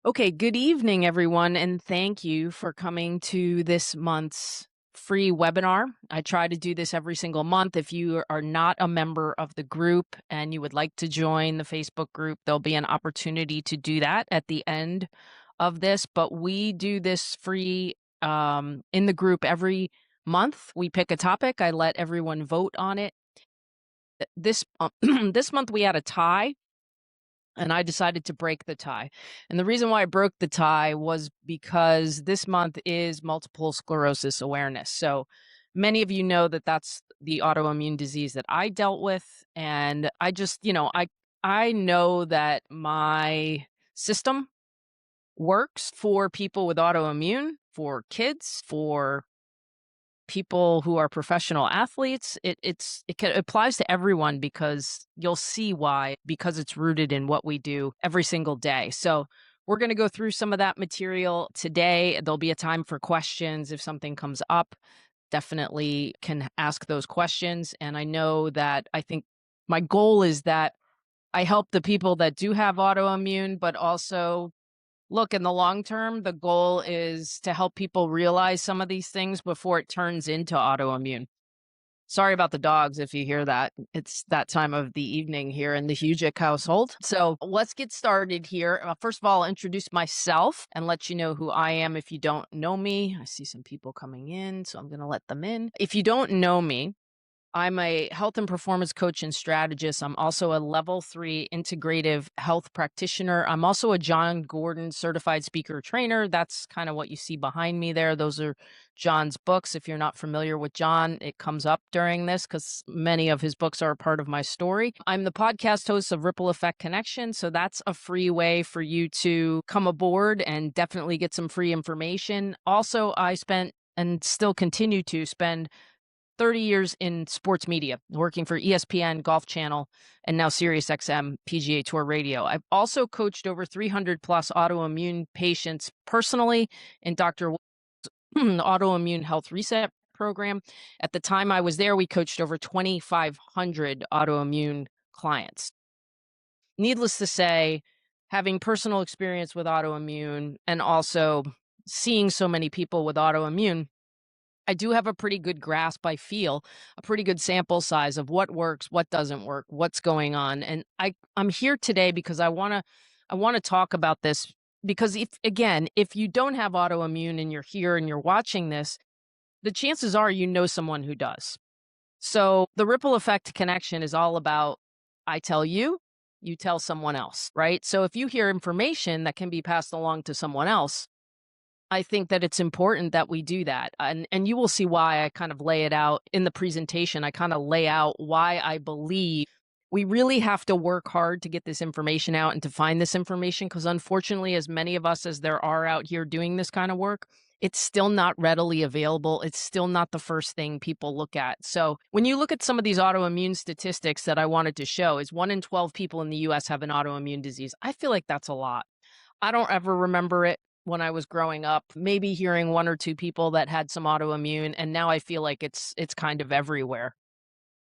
Okay, good evening, everyone, and thank you for coming to this month's free webinar. I try to do this every single month. If you are not a member of the group and you would like to join the Facebook group, there'll be an opportunity to do that at the end of this. But we do this free in the group every month. We pick a topic. I let everyone vote on it. This this month we had a tie. And I decided to break the tie. And the reason why I broke the tie was because this month is multiple sclerosis awareness. So many of you know that that's the autoimmune disease that I dealt with. And I just, I know that my system works for people with autoimmune, for kids, for people who are professional athletes. It applies to everyone because you'll see why, because it's rooted in what we do every single day. So we're going to go through some of that material today. There'll be a time for questions if something comes up. Definitely can ask those questions. And I think my goal is that I help the people that do have autoimmune, but also look, in the long term, the goal is to help people realize some of these things before it turns into autoimmune. Sorry about the dogs if you hear that. It's that time of the evening here in the Hujik household. So let's get started here. First of all, I'll introduce myself and let you know who I am if you don't know me. I see some people coming in, so I'm going to let them in. If you don't know me, I'm a health and performance coach and strategist. I'm also a level 3 integrative health practitioner. I'm also a John Gordon certified speaker trainer. That's kind of what you see behind me there. Those are John's books. If you're not familiar with John, it comes up during this because many of his books are a part of my story. I'm the podcast host of Ripple Effect Connection. So that's a free way for you to come aboard and definitely get some free information. Also, I spent and still continue to spend 30 years in sports media, working for ESPN, Golf Channel, and now SiriusXM PGA Tour Radio. I've also coached over 300 plus autoimmune patients personally in Dr. Autoimmune Health Reset program. At the time I was there, we coached over 2,500 autoimmune clients. Needless to say, having personal experience with autoimmune and also seeing so many people with autoimmune, I do have a pretty good grasp, I feel, a pretty good sample size of what works, what doesn't work, what's going on. And I'm here today because I want to talk about this because if you don't have autoimmune and you're here and you're watching this, the chances are you know someone who does. So the ripple effect connection is all about I tell you, you tell someone else, right? So if you hear information that can be passed along to someone else, I think that it's important that we do that. And you will see why I kind of lay it out in the presentation. I kind of lay out why I believe we really have to work hard to get this information out and to find this information. Because unfortunately, as many of us as there are out here doing this kind of work, it's still not readily available. It's still not the first thing people look at. So when you look at some of these autoimmune statistics that I wanted to show, is 1 in 12 people in the US have an autoimmune disease. I feel like that's a lot. I don't ever remember it when I was growing up, maybe hearing 1 or 2 people that had some autoimmune, and now I feel like it's kind of everywhere.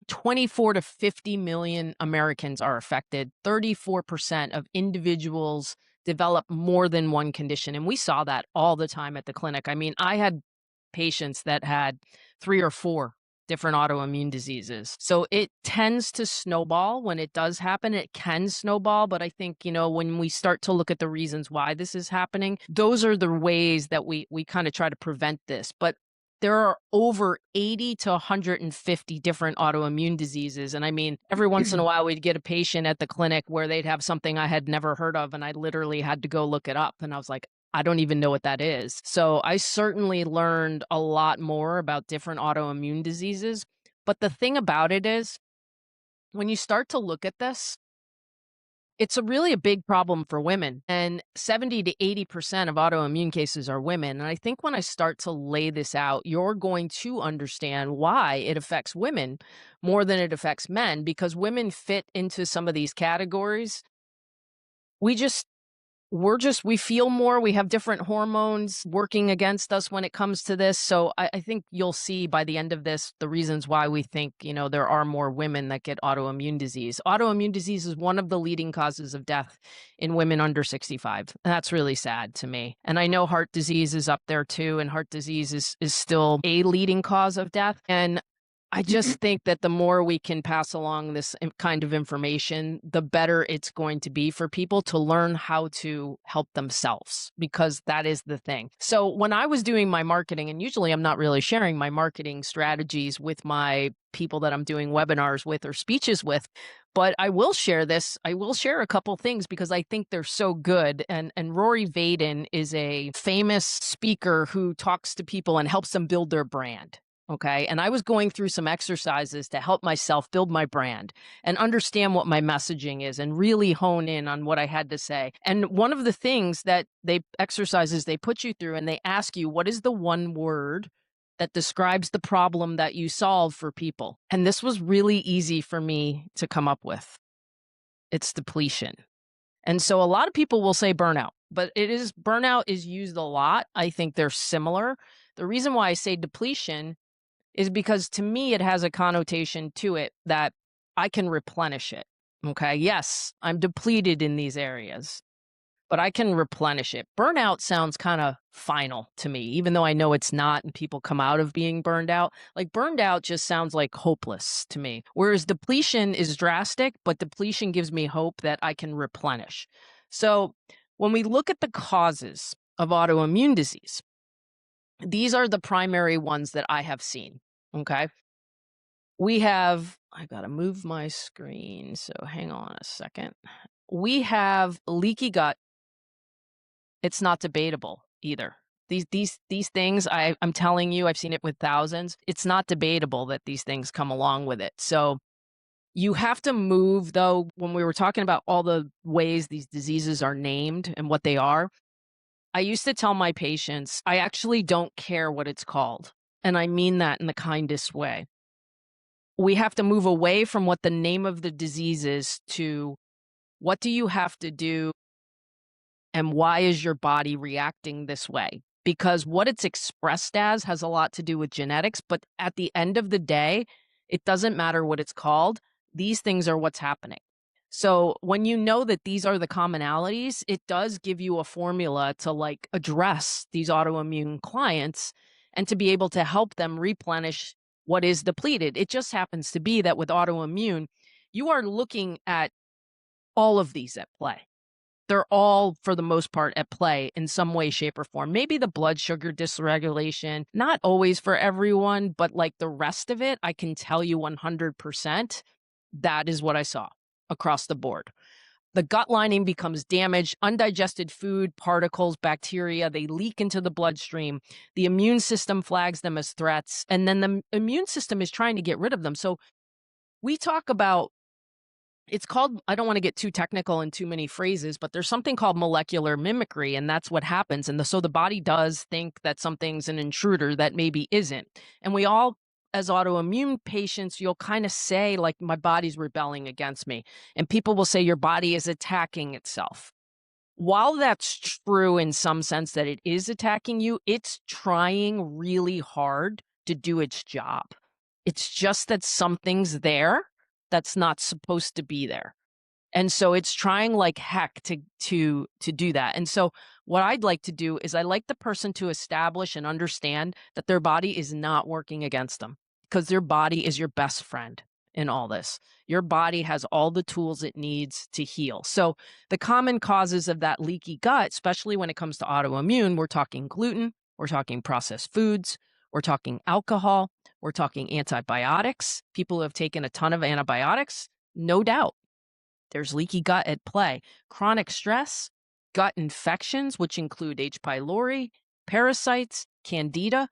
24 to 50 million Americans are affected. 34% of individuals develop more than one condition, and we saw that all the time at the clinic. I mean, I had patients that had 3 or 4 different autoimmune diseases. So it tends to snowball when it does happen. It can snowball, but I think, when we start to look at the reasons why this is happening, those are the ways that we kind of try to prevent this. But there are over 80 to 150 different autoimmune diseases. And I mean, every once in a while, we'd get a patient at the clinic where they'd have something I had never heard of, and I literally had to go look it up. And I was like, I don't even know what that is. So I certainly learned a lot more about different autoimmune diseases. But the thing about it is, when you start to look at this, it's a big problem for women. And 70 to 80% of autoimmune cases are women. And I think when I start to lay this out, you're going to understand why it affects women more than it affects men, because women fit into some of these categories. We just we feel more, we have different hormones working against us when it comes to this. So I think you'll see by the end of this, the reasons why we think, there are more women that get autoimmune disease. Autoimmune disease is one of the leading causes of death in women under 65. That's really sad to me. And I know heart disease is up there too, and heart disease is still a leading cause of death. And I just think that the more we can pass along this kind of information, the better it's going to be for people to learn how to help themselves, because that is the thing. So when I was doing my marketing, and usually I'm not really sharing my marketing strategies with my people that I'm doing webinars with or speeches with, but I will share this. I will share a couple things because I think they're so good. And Rory Vaden is a famous speaker who talks to people and helps them build their brand. Okay. And I was going through some exercises to help myself build my brand and understand what my messaging is and really hone in on what I had to say. And one of the things that exercises they put you through, and they ask you, what is the one word that describes the problem that you solve for people? And this was really easy for me to come up with. It's depletion. And so a lot of people will say burnout, but burnout is used a lot. I think they're similar. The reason why I say depletion is because to me, it has a connotation to it that I can replenish it. Okay. Yes, I'm depleted in these areas, but I can replenish it. Burnout sounds kind of final to me, even though I know it's not, and people come out of being burned out. Like burned out just sounds like hopeless to me. Whereas depletion is drastic, but depletion gives me hope that I can replenish. So when we look at the causes of autoimmune disease, these are the primary ones that I have seen. Okay. I got to move my screen. So hang on a second. We have leaky gut. It's not debatable either. These things, I'm telling you, I've seen it with thousands. It's not debatable that these things come along with it. So you have to move, though, when we were talking about all the ways these diseases are named and what they are. I used to tell my patients, I actually don't care what it's called. And I mean that in the kindest way. We have to move away from what the name of the disease is to what do you have to do and why is your body reacting this way? Because what it's expressed as has a lot to do with genetics, but at the end of the day, it doesn't matter what it's called. These things are what's happening. So when you know that these are the commonalities, it does give you a formula to address these autoimmune clients and to be able to help them replenish what is depleted. It just happens to be that with autoimmune, you are looking at all of these at play. They're all, for the most part, at play in some way, shape, or form. Maybe the blood sugar dysregulation, not always for everyone, but like the rest of it, I can tell you 100% that is what I saw across the board. The gut lining becomes damaged, undigested food, particles, bacteria, they leak into the bloodstream. The immune system flags them as threats, and then the immune system is trying to get rid of them. So we talk about, it's called, I don't want to get too technical in too many phrases, but there's something called molecular mimicry, and that's what happens. And so the body does think that something's an intruder that maybe isn't. And we all, as autoimmune patients, you'll kind of say, like, my body's rebelling against me. And people will say your body is attacking itself. While that's true in some sense that it is attacking you, it's trying really hard to do its job. It's just that something's there that's not supposed to be there. And so it's trying like heck to do that. And so what I'd like to do is I like the person to establish and understand that their body is not working against them, because their body is your best friend in all this. Your body has all the tools it needs to heal. So the common causes of that leaky gut, especially when it comes to autoimmune, we're talking gluten, we're talking processed foods, we're talking alcohol, we're talking antibiotics. People who have taken a ton of antibiotics, no doubt, there's leaky gut at play. Chronic stress, gut infections, which include H. pylori, parasites, candida.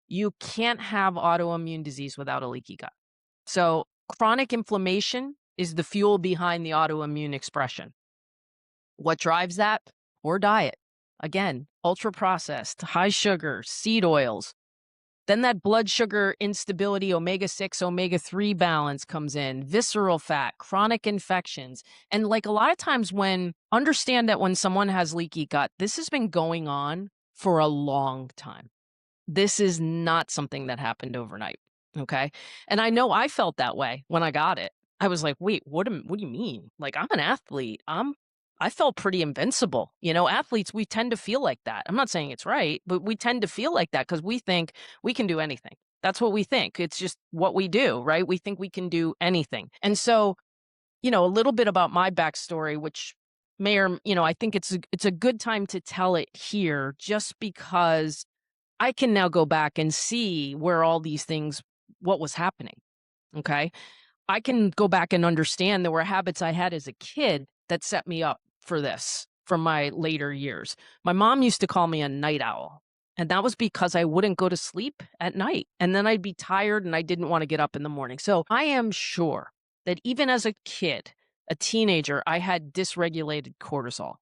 You can't have autoimmune disease without a leaky gut. So chronic inflammation is the fuel behind the autoimmune expression. What drives that? Poor diet. Again, ultra processed, high sugar, seed oils, Then that blood sugar instability, omega-6, omega-3 balance comes in, visceral fat, chronic infections. And like a lot of times understand that when someone has leaky gut, this has been going on for a long time. This is not something that happened overnight, okay? And I know I felt that way when I got it. I was like, "Wait, what do you mean? Like, I'm an athlete. I felt pretty invincible." You know, athletes, we tend to feel like that. I'm not saying it's right, but we tend to feel like that because we think we can do anything. That's what we think. It's just what we do, right? We think we can do anything. And so, a little bit about my backstory, which may or, I think it's a good time to tell it here just because I can now go back and see where all these things what was happening, okay? I can go back and understand there were habits I had as a kid that set me up for this from my later years. My mom used to call me a night owl, and that was because I wouldn't go to sleep at night, and then I'd be tired and I didn't want to get up in the morning. So I am sure that even as a kid, a teenager, I had dysregulated cortisol.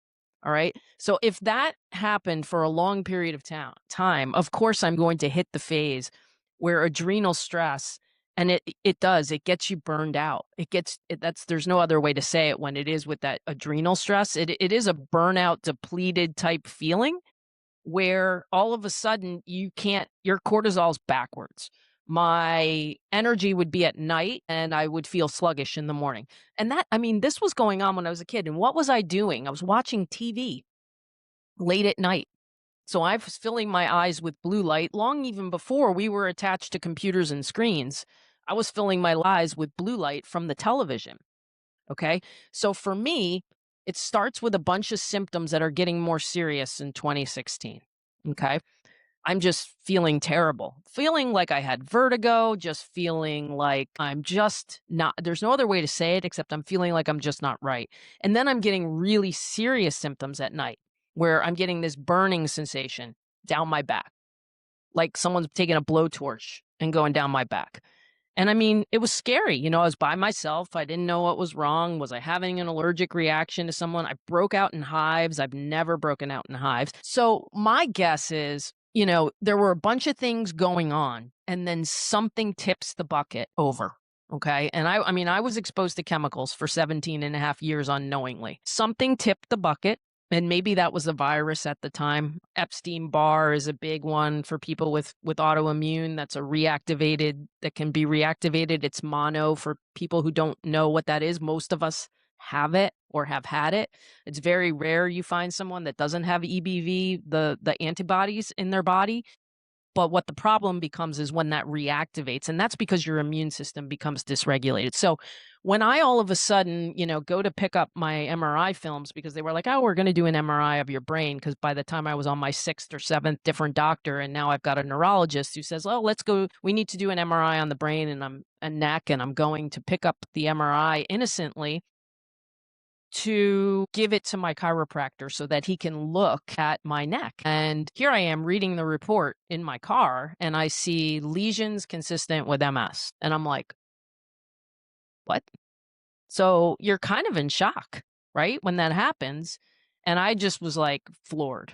All right. So if that happened for a long period of time, of course, I'm going to hit the phase where adrenal stress and it gets you burned out. There's no other way to say it when it is with that adrenal stress. It is a burnout, depleted type feeling where all of a sudden your cortisol's backwards. My energy would be at night and I would feel sluggish in the morning. And this was going on when I was a kid. And what was I doing? I was watching TV late at night. So I was filling my eyes with blue light long even before we were attached to computers and screens. I was filling my eyes with blue light from the television. Okay. So for me, it starts with a bunch of symptoms that are getting more serious in 2016. Okay. I'm just feeling terrible, feeling like I had vertigo, just feeling like I'm just not, there's no other way to say it except I'm feeling like I'm just not right. And then I'm getting really serious symptoms at night where I'm getting this burning sensation down my back, like someone's taking a blowtorch and going down my back. And it was scary. I was by myself. I didn't know what was wrong. Was I having an allergic reaction to someone? I broke out in hives. I've never broken out in hives. So my guess is, there were a bunch of things going on and then something tips the bucket over. Okay. And I was exposed to chemicals for 17 and a half years unknowingly. Something tipped the bucket. And maybe that was a virus at the time. Epstein-Barr is a big one for people with autoimmune. That can be reactivated. It's mono for people who don't know what that is. Most of us have it or have had it. It's very rare you find someone that doesn't have EBV, the antibodies in their body. But what the problem becomes is when that reactivates, and that's because your immune system becomes dysregulated. So when I all of a sudden, go to pick up my MRI films because they were like, "Oh, we're going to do an MRI of your brain," because by the time I was on my 6th or 7th different doctor, and now I've got a neurologist who says, "Oh, let's go. We need to do an MRI on the brain and I'm a neck," and I'm going to pick up the MRI innocently to give it to my chiropractor so that he can look at my neck. And here I am reading the report in my car and I see lesions consistent with MS. And I'm like, what? So you're kind of in shock, right? When that happens. And I just was like floored.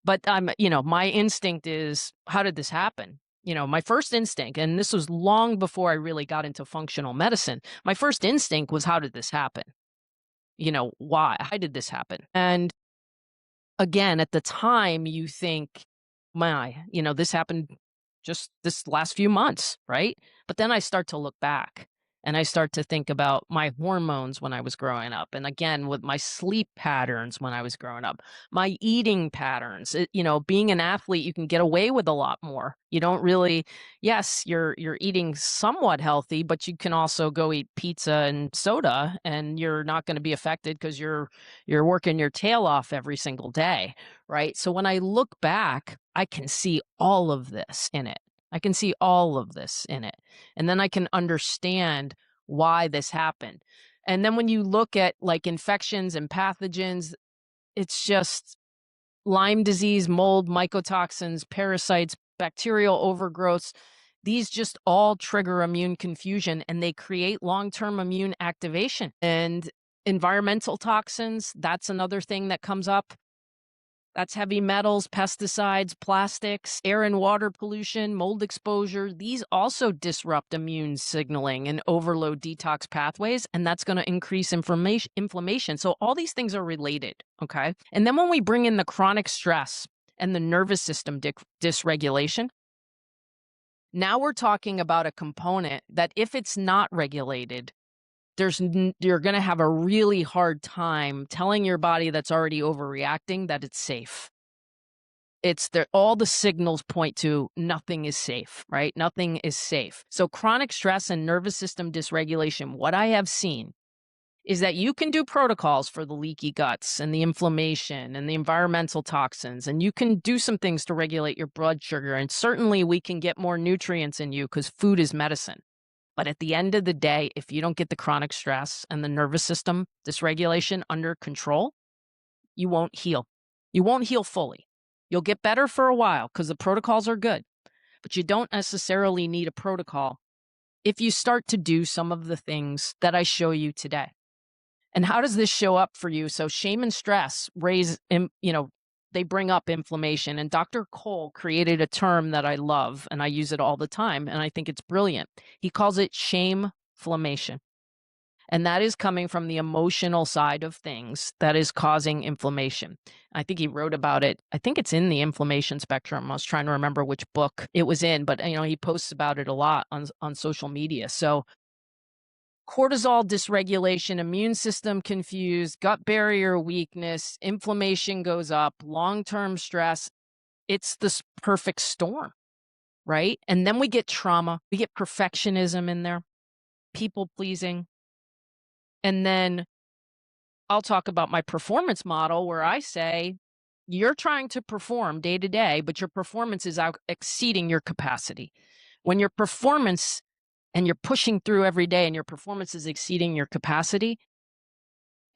But my instinct is, how did this happen? My first instinct, and this was long before I really got into functional medicine, my first instinct was, how did this happen? Why? How did this happen? And again, at the time, you think, this happened just this last few months, right? But then I start to look back and I start to think about my hormones when I was growing up. And again, with my sleep patterns when I was growing up, my eating patterns. Being an athlete, you can get away with a lot more. You don't really, yes, you're eating somewhat healthy, but you can also go eat pizza and soda and you're not going to be affected because you're working your tail off every single day, right? So when I look back, I can see all of this in it. I can see all of this in it. And then I can understand why this happened. And then when you look at like infections and pathogens, it's just Lyme disease, mold, mycotoxins, parasites, bacterial overgrowths. These just all trigger immune confusion and they create long-term immune activation. And environmental toxins, that's another thing that comes up. That's heavy metals, pesticides, plastics, air and water pollution, mold exposure. These also disrupt immune signaling and overload detox pathways, and that's going to increase inflammation. So all these things are related, okay? And then when we bring in the chronic stress and the nervous system dysregulation, now we're talking about a component that if it's not regulated, you're going to have a really hard time telling your body that's already overreacting that it's safe. All the signals point to nothing is safe, right? Nothing is safe. So chronic stress and nervous system dysregulation, what I have seen is that you can do protocols for the leaky guts and the inflammation and the environmental toxins, and you can do some things to regulate your blood sugar. And certainly we can get more nutrients in you because food is medicine. But at the end of the day, if you don't get the chronic stress and the nervous system dysregulation under control, you won't heal. You won't heal fully. You'll get better for a while because the protocols are good, but you don't necessarily need a protocol if you start to do some of the things that I show you today. And how does this show up for you? So shame and stress they bring up inflammation. And Dr. Cole created a term that I love, and I use it all the time, and I think it's brilliant. He calls it shameflammation. And that is coming from the emotional side of things that is causing inflammation. I think he wrote about it. I think it's in the inflammation spectrum. I was trying to remember which book it was in, but he posts about it a lot on social media. So cortisol dysregulation, immune system confused, gut barrier weakness, inflammation goes up, long-term stress. It's this perfect storm, right? And then we get trauma. We get perfectionism in there, people pleasing. And then I'll talk about my performance model where I say, you're trying to perform day to day, but your performance is exceeding your capacity. When your performance and you're pushing through every day and your performance is exceeding your capacity,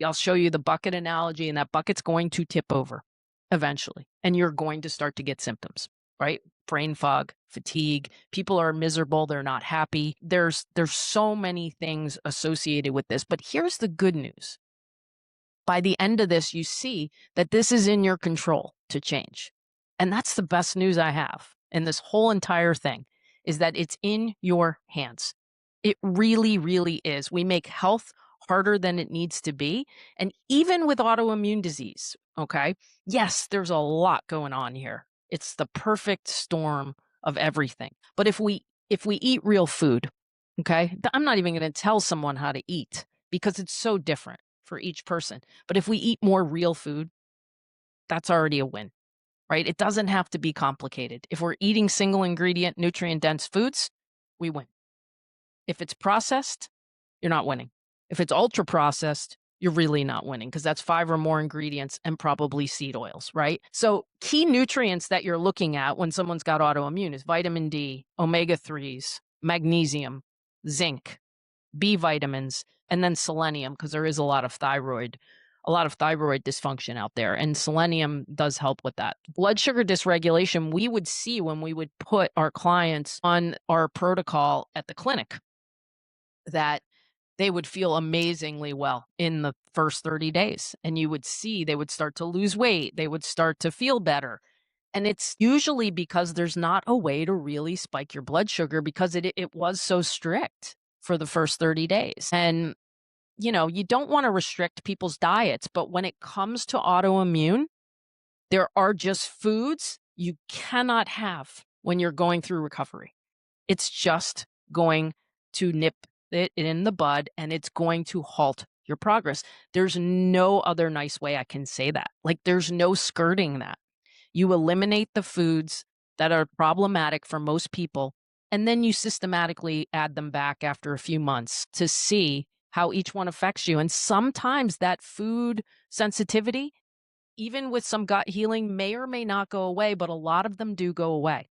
I'll show you the bucket analogy, and that bucket's going to tip over eventually, and you're going to start to get symptoms, right? Brain fog, fatigue, people are miserable, they're not happy. There's so many things associated with this, but here's the good news. By the end of this, you see that this is in your control to change. And that's the best news I have in this whole entire thing, is that it's in your hands. It really, really is. We make health harder than it needs to be. And even with autoimmune disease, okay, yes, there's a lot going on here. It's the perfect storm of everything. But if we eat real food, okay, I'm not even going to tell someone how to eat because it's so different for each person. But if we eat more real food, that's already a win, right? It doesn't have to be complicated. If we're eating single ingredient, nutrient dense foods, we win. If it's processed, you're not winning. If it's ultra processed, you're really not winning because that's 5 or more ingredients and probably seed oils, right? So key nutrients that you're looking at when someone's got autoimmune is vitamin D, omega-3s, magnesium, zinc, B vitamins, and then selenium, because there is a lot of thyroid dysfunction out there. And selenium does help with that. Blood sugar dysregulation, we would see when we would put our clients on our protocol at the clinic that they would feel amazingly well in the first 30 days. And you would see they would start to lose weight. They would start to feel better. And it's usually because there's not a way to really spike your blood sugar because it was so strict for the first 30 days. And, you don't want to restrict people's diets, but when it comes to autoimmune, there are just foods you cannot have when you're going through recovery. It's just going to nip it in the bud and it's going to halt your progress. There's no other nice way I can say that. Like there's no skirting that. You eliminate the foods that are problematic for most people, and then you systematically add them back after a few months to see how each one affects you. And sometimes that food sensitivity, even with some gut healing, may or may not go away, but a lot of them do go away.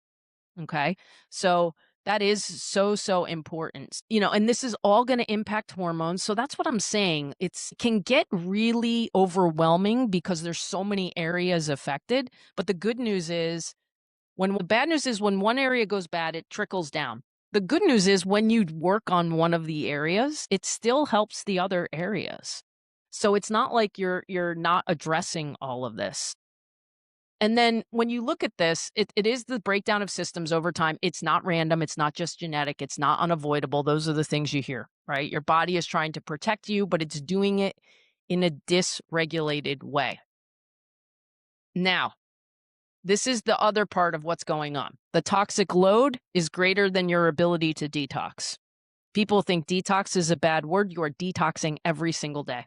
Okay. So that is so, so important, and this is all going to impact hormones. So that's what I'm saying. It can get really overwhelming because there's so many areas affected. But the good news is the bad news is when one area goes bad, it trickles down. The good news is when you work on one of the areas, it still helps the other areas. So it's not like you're not addressing all of this. And then when you look at this, it is the breakdown of systems over time. It's not random. It's not just genetic. It's not unavoidable. Those are the things you hear, right? Your body is trying to protect you, but it's doing it in a dysregulated way. Now, this is the other part of what's going on. The toxic load is greater than your ability to detox. People think detox is a bad word. You are detoxing every single day.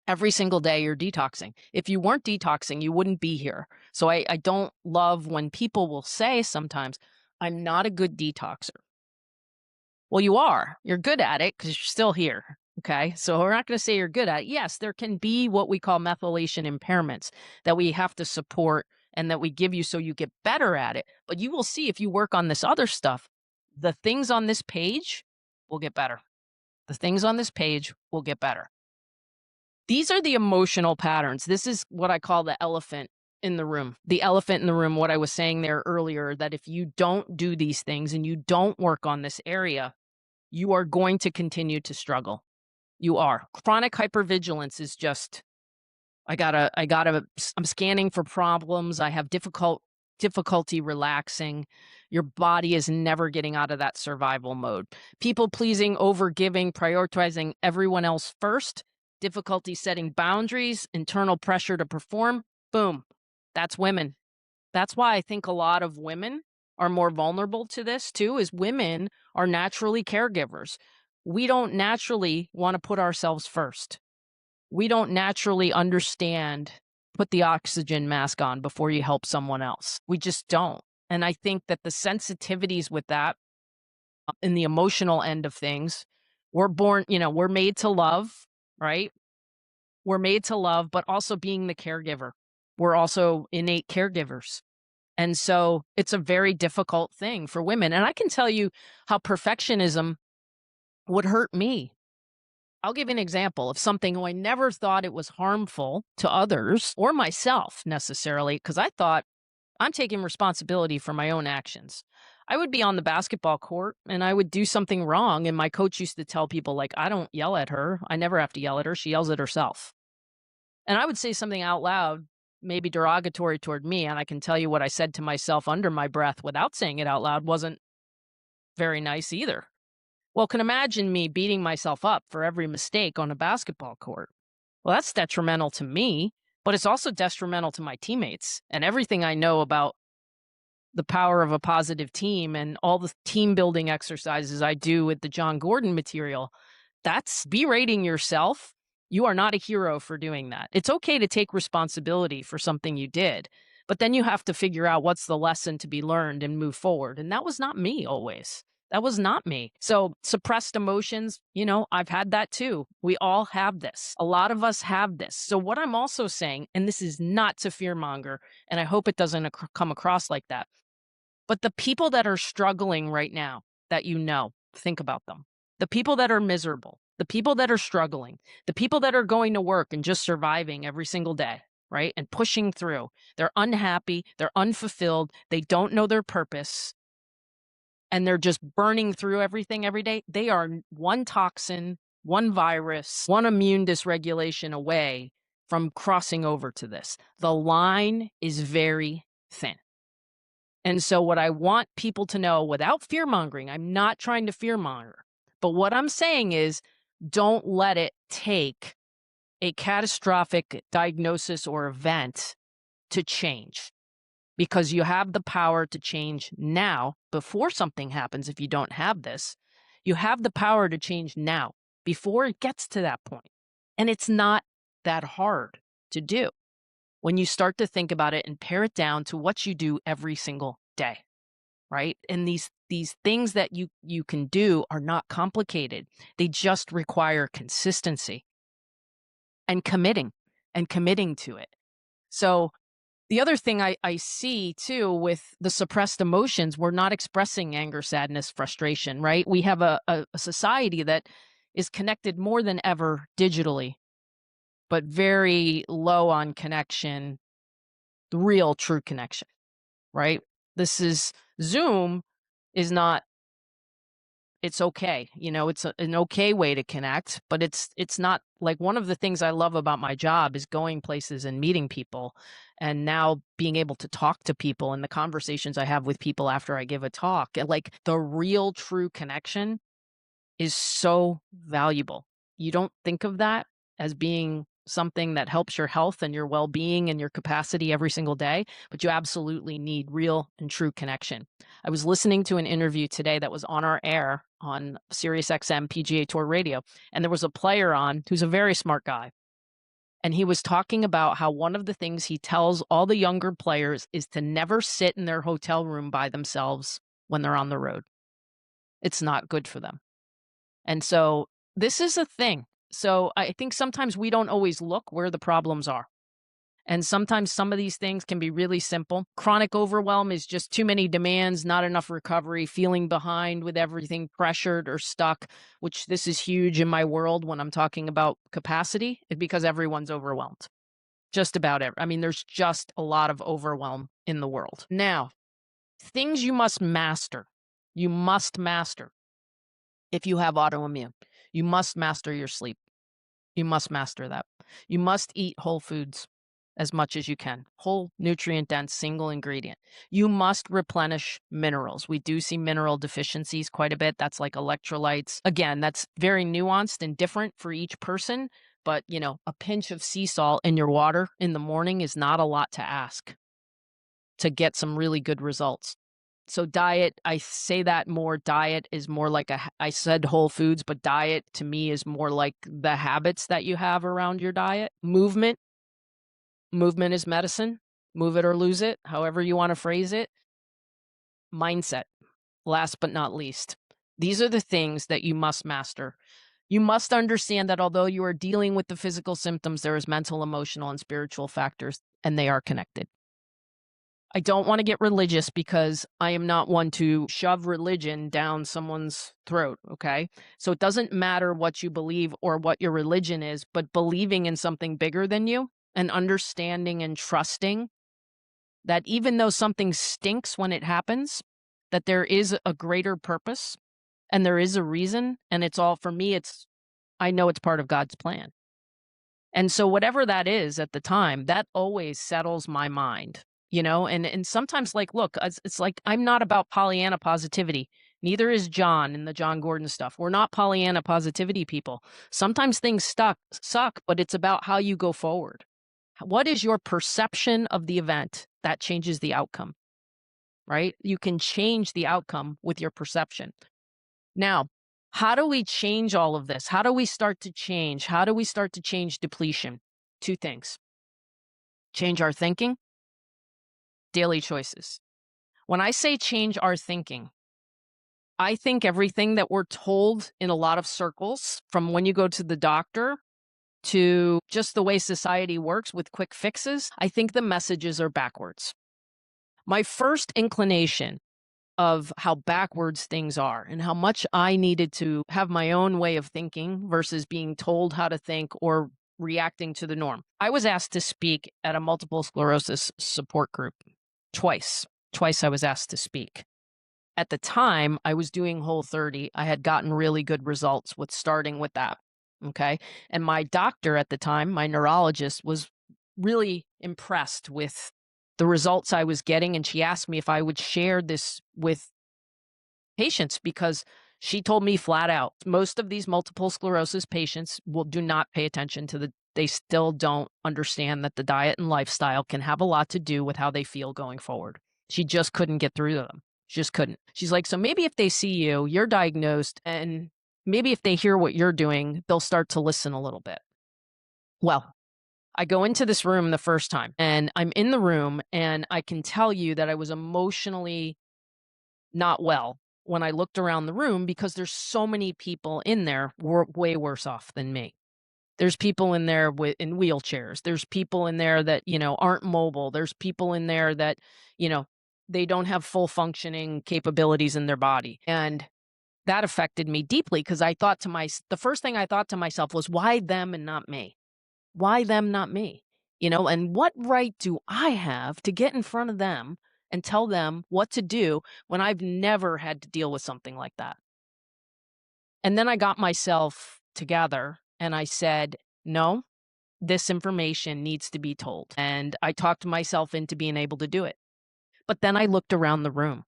Every single day you're detoxing. If you weren't detoxing, you wouldn't be here. So I don't love when people will say sometimes, I'm not a good detoxer. Well, you are. You're good at it because you're still here. Okay. So we're not going to say you're good at it. Yes, there can be what we call methylation impairments that we have to support and that we give you so you get better at it. But you will see if you work on this other stuff, the things on this page will get better. The things on this page will get better. These are the emotional patterns. This is what I call the elephant in the room. The elephant in the room, what I was saying there earlier, that if you don't do these things and you don't work on this area, you are going to continue to struggle. You are. Chronic hypervigilance is just, I'm scanning for problems. I have difficulty relaxing. Your body is never getting out of that survival mode. People pleasing, overgiving, prioritizing everyone else first, difficulty setting boundaries, internal pressure to perform. Boom. That's women. That's why I think a lot of women are more vulnerable to this too, is women are naturally caregivers. We don't naturally want to put ourselves first. We don't naturally understand, put the oxygen mask on before you help someone else. We just don't. And I think that the sensitivities with that in the emotional end of things, we're born, we're made to love, right? We're made to love, but also being the caregiver. We're also innate caregivers. And so it's a very difficult thing for women. And I can tell you how perfectionism would hurt me. I'll give you an example of something I never thought it was harmful to others or myself necessarily, because I thought I'm taking responsibility for my own actions. I would be on the basketball court and I would do something wrong. And my coach used to tell people, like, I don't yell at her. I never have to yell at her. She yells at herself. And I would say something out loud, maybe derogatory toward me. And I can tell you what I said to myself under my breath without saying it out loud wasn't very nice either. Well, can imagine me beating myself up for every mistake on a basketball court. Well, that's detrimental to me, but it's also detrimental to my teammates and everything I know about the power of a positive team and all the team building exercises I do with the John Gordon material. That's berating yourself. You are not a hero for doing that. It's okay to take responsibility for something you did, but then you have to figure out what's the lesson to be learned and move forward. And that was not me always. That was not me. So suppressed emotions, I've had that too. We all have this. A lot of us have this. So what I'm also saying, and this is not to fearmonger, and I hope it doesn't come across like that, but the people that are struggling right now that think about them. The people that are miserable, the people that are struggling, the people that are going to work and just surviving every single day, right? And pushing through. They're unhappy. They're unfulfilled. They don't know their purpose. And they're just burning through everything every day. They are one toxin, one virus, one immune dysregulation away from crossing over to this. The line is very thin. And so what I want people to know without fear-mongering, I'm not trying to fear-monger, but what I'm saying is don't let it take a catastrophic diagnosis or event to change, because you have the power to change now before something happens. If you don't have this, you have the power to change now before it gets to that point. And it's not that hard to do when you start to think about it and pare it down to what you do every single day, right? And these things that you can do are not complicated. They just require consistency and committing to it. So the other thing I see too with the suppressed emotions, we're not expressing anger, sadness, frustration, right? We have a society that is connected more than ever digitally, but very low on connection, the real true connection, right? Zoom is not it's okay. It's an okay way to connect, but it's not like one of the things I love about my job is going places and meeting people and now being able to talk to people and the conversations I have with people after I give a talk. And like the real true connection is so valuable. You don't think of that as being something that helps your health and your well-being and your capacity every single day, but you absolutely need real and true connection. I was listening to an interview today that was on our air on SiriusXM PGA Tour Radio, and there was a player on who's a very smart guy. And he was talking about how one of the things he tells all the younger players is to never sit in their hotel room by themselves when they're on the road. It's not good for them. And so this is a thing. So I think sometimes we don't always look where the problems are. And sometimes some of these things can be really simple. Chronic overwhelm is just too many demands, not enough recovery, feeling behind with everything, pressured or stuck, which this is huge in my world when I'm talking about capacity, because everyone's overwhelmed. Just about every. I mean, there's just a lot of overwhelm in the world. Now, things you must master. You must master. If you have autoimmune, you must master your sleep. You must master that. You must eat whole foods as much as you can. Whole, nutrient dense, single ingredient. You must replenish minerals. We do see mineral deficiencies quite a bit. That's like electrolytes. Again, that's very nuanced and different for each person. But, a pinch of sea salt in your water in the morning is not a lot to ask to get some really good results. So diet, I say that more. Diet is more like I said whole foods, but diet to me is more like the habits that you have around your diet. Movement is medicine. Move it or lose it, however you want to phrase it. Mindset, last but not least. These are the things that you must master. You must understand that although you are dealing with the physical symptoms, there is mental, emotional, and spiritual factors, and they are connected. I don't want to get religious because I am not one to shove religion down someone's throat, okay? So it doesn't matter what you believe or what your religion is, but believing in something bigger than you and understanding and trusting that even though something stinks when it happens, that there is a greater purpose and there is a reason, and it's all, for me, I know it's part of God's plan. And so whatever that is at the time, that always settles my mind. And sometimes look, it's like, I'm not about Pollyanna positivity. Neither is John in the John Gordon stuff. We're not Pollyanna positivity people. Sometimes things suck, but it's about how you go forward. What is your perception of the event that changes the outcome, right? You can change the outcome with your perception. Now, how do we change all of this? How do we start to change? How do we start to change depletion? Two things. Change our thinking. Daily choices. When I say change our thinking, I think everything that we're told in a lot of circles, from when you go to the doctor to just the way society works with quick fixes, I think the messages are backwards. My first inclination of how backwards things are and how much I needed to have my own way of thinking versus being told how to think or reacting to the norm. I was asked to speak at a multiple sclerosis support group. Twice I was asked to speak. At the time, I was doing Whole30. I had gotten really good results with starting with that. Okay. And my doctor at the time, my neurologist, was really impressed with the results I was getting. And she asked me if I would share this with patients because she told me flat out, most of these multiple sclerosis patients do not pay attention to they still don't understand that the diet and lifestyle can have a lot to do with how they feel going forward. She just couldn't get through to them. She just couldn't. She's like, so maybe if they see you're diagnosed, and maybe if they hear what you're doing, they'll start to listen a little bit. Well, I go into this room the first time and I'm in the room and I can tell you that I was emotionally not well when I looked around the room because there's so many people in there way worse off than me. There's people in there in wheelchairs. There's people in there that, aren't mobile. There's people in there that, they don't have full functioning capabilities in their body. And that affected me deeply because the first thing I thought to myself was, why them and not me? Why them, not me? And what right do I have to get in front of them and tell them what to do when I've never had to deal with something like that? And then I got myself together and I said, no, this information needs to be told. And I talked myself into being able to do it. But then I looked around the room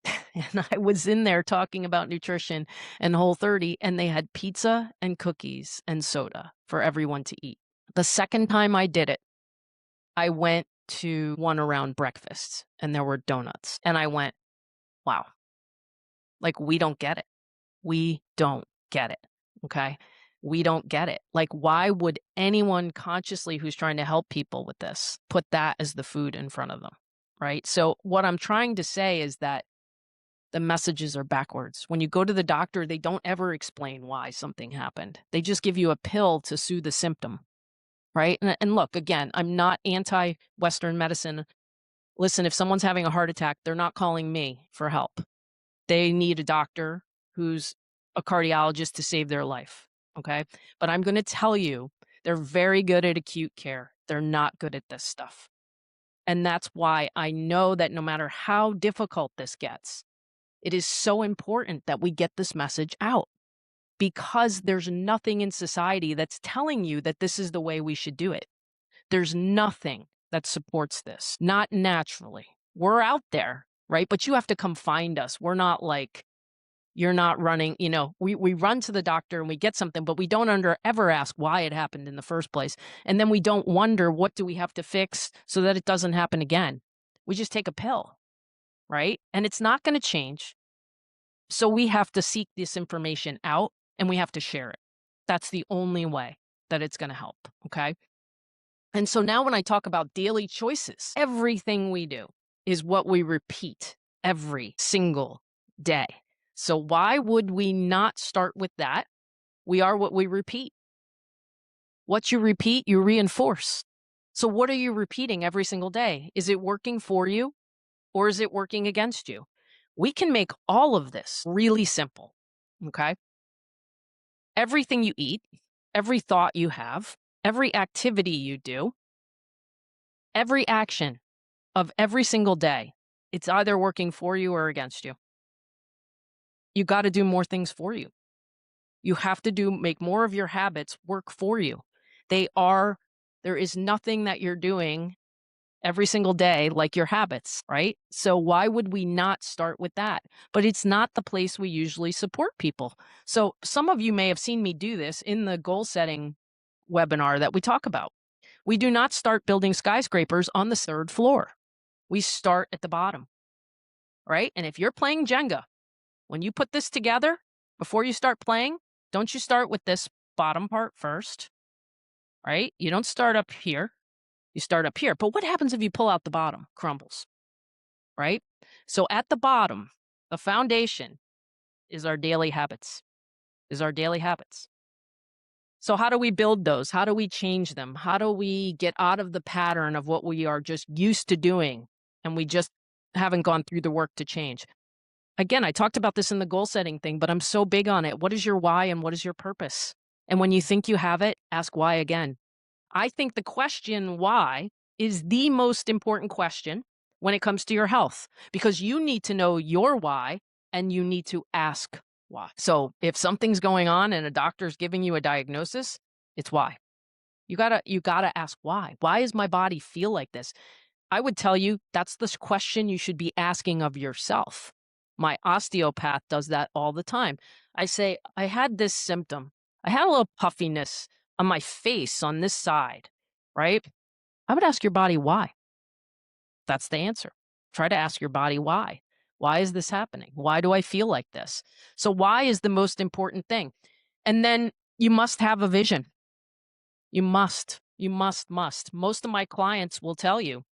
and I was in there talking about nutrition and Whole30, and they had pizza and cookies and soda for everyone to eat. The second time I did it, I went to one around breakfast and there were donuts. And I went, wow, like we don't get it. We don't get it. Okay. We don't get it. Like, why would anyone consciously who's trying to help people with this put that as the food in front of them? Right. So, what I'm trying to say is that the messages are backwards. When you go to the doctor, they don't ever explain why something happened. They just give you a pill to soothe the symptom. Right. And look, again, I'm not anti Western medicine. Listen, if someone's having a heart attack, they're not calling me for help. They need a doctor who's a cardiologist to save their life. Okay. But I'm going to tell you, they're very good at acute care. They're not good at this stuff. And that's why I know that no matter how difficult this gets, it is so important that we get this message out, because there's nothing in society that's telling you that this is the way we should do it. There's nothing that supports this, not naturally. We're out there, right? But you have to come find us. We're not like, you're not running, we run to the doctor and we get something, but we don't ever ask why it happened in the first place. And then we don't wonder, what do we have to fix so that it doesn't happen again? We just take a pill, right? And it's not going to change. So we have to seek this information out and we have to share it. That's the only way that it's going to help. Okay. And so now when I talk about daily choices, everything we do is what we repeat every single day. So why would we not start with that? We are what we repeat. What you repeat, you reinforce. So what are you repeating every single day? Is it working for you or is it working against you? We can make all of this really simple. Okay. Everything you eat, every thought you have, every activity you do, every action of every single day, it's either working for you or against you. You got to do more things for you. You have to make more of your habits work for you. There is nothing that you're doing every single day like your habits, right? So why would we not start with that? But it's not the place we usually support people. So some of you may have seen me do this in the goal setting webinar that we talk about. We do not start building skyscrapers on the third floor. We start at the bottom, right? And if you're playing Jenga, when you put this together, before you start playing, don't you start with this bottom part first, right? You don't start up here. You start up here. But what happens if you pull out the bottom? Crumbles, right? So at the bottom, the foundation is our daily habits, So how do we build those? How do we change them? How do we get out of the pattern of what we are just used to doing and we just haven't gone through the work to change? Again, I talked about this in the goal setting thing, but I'm so big on it. What is your why and what is your purpose? And when you think you have it, ask why again. I think the question why is the most important question when it comes to your health, because you need to know your why and you need to ask why. So if something's going on and a doctor's giving you a diagnosis, it's why. You gotta ask why. Why does my body feel like this? I would tell you that's the question you should be asking of yourself. My osteopath does that all the time. I say, I had this symptom. I had a little puffiness on my face on this side, right? I would ask your body why. That's the answer. Try to ask your body why. Why is this happening? Why do I feel like this? So why is the most important thing? And then you must have a vision. You must. Most of my clients will tell you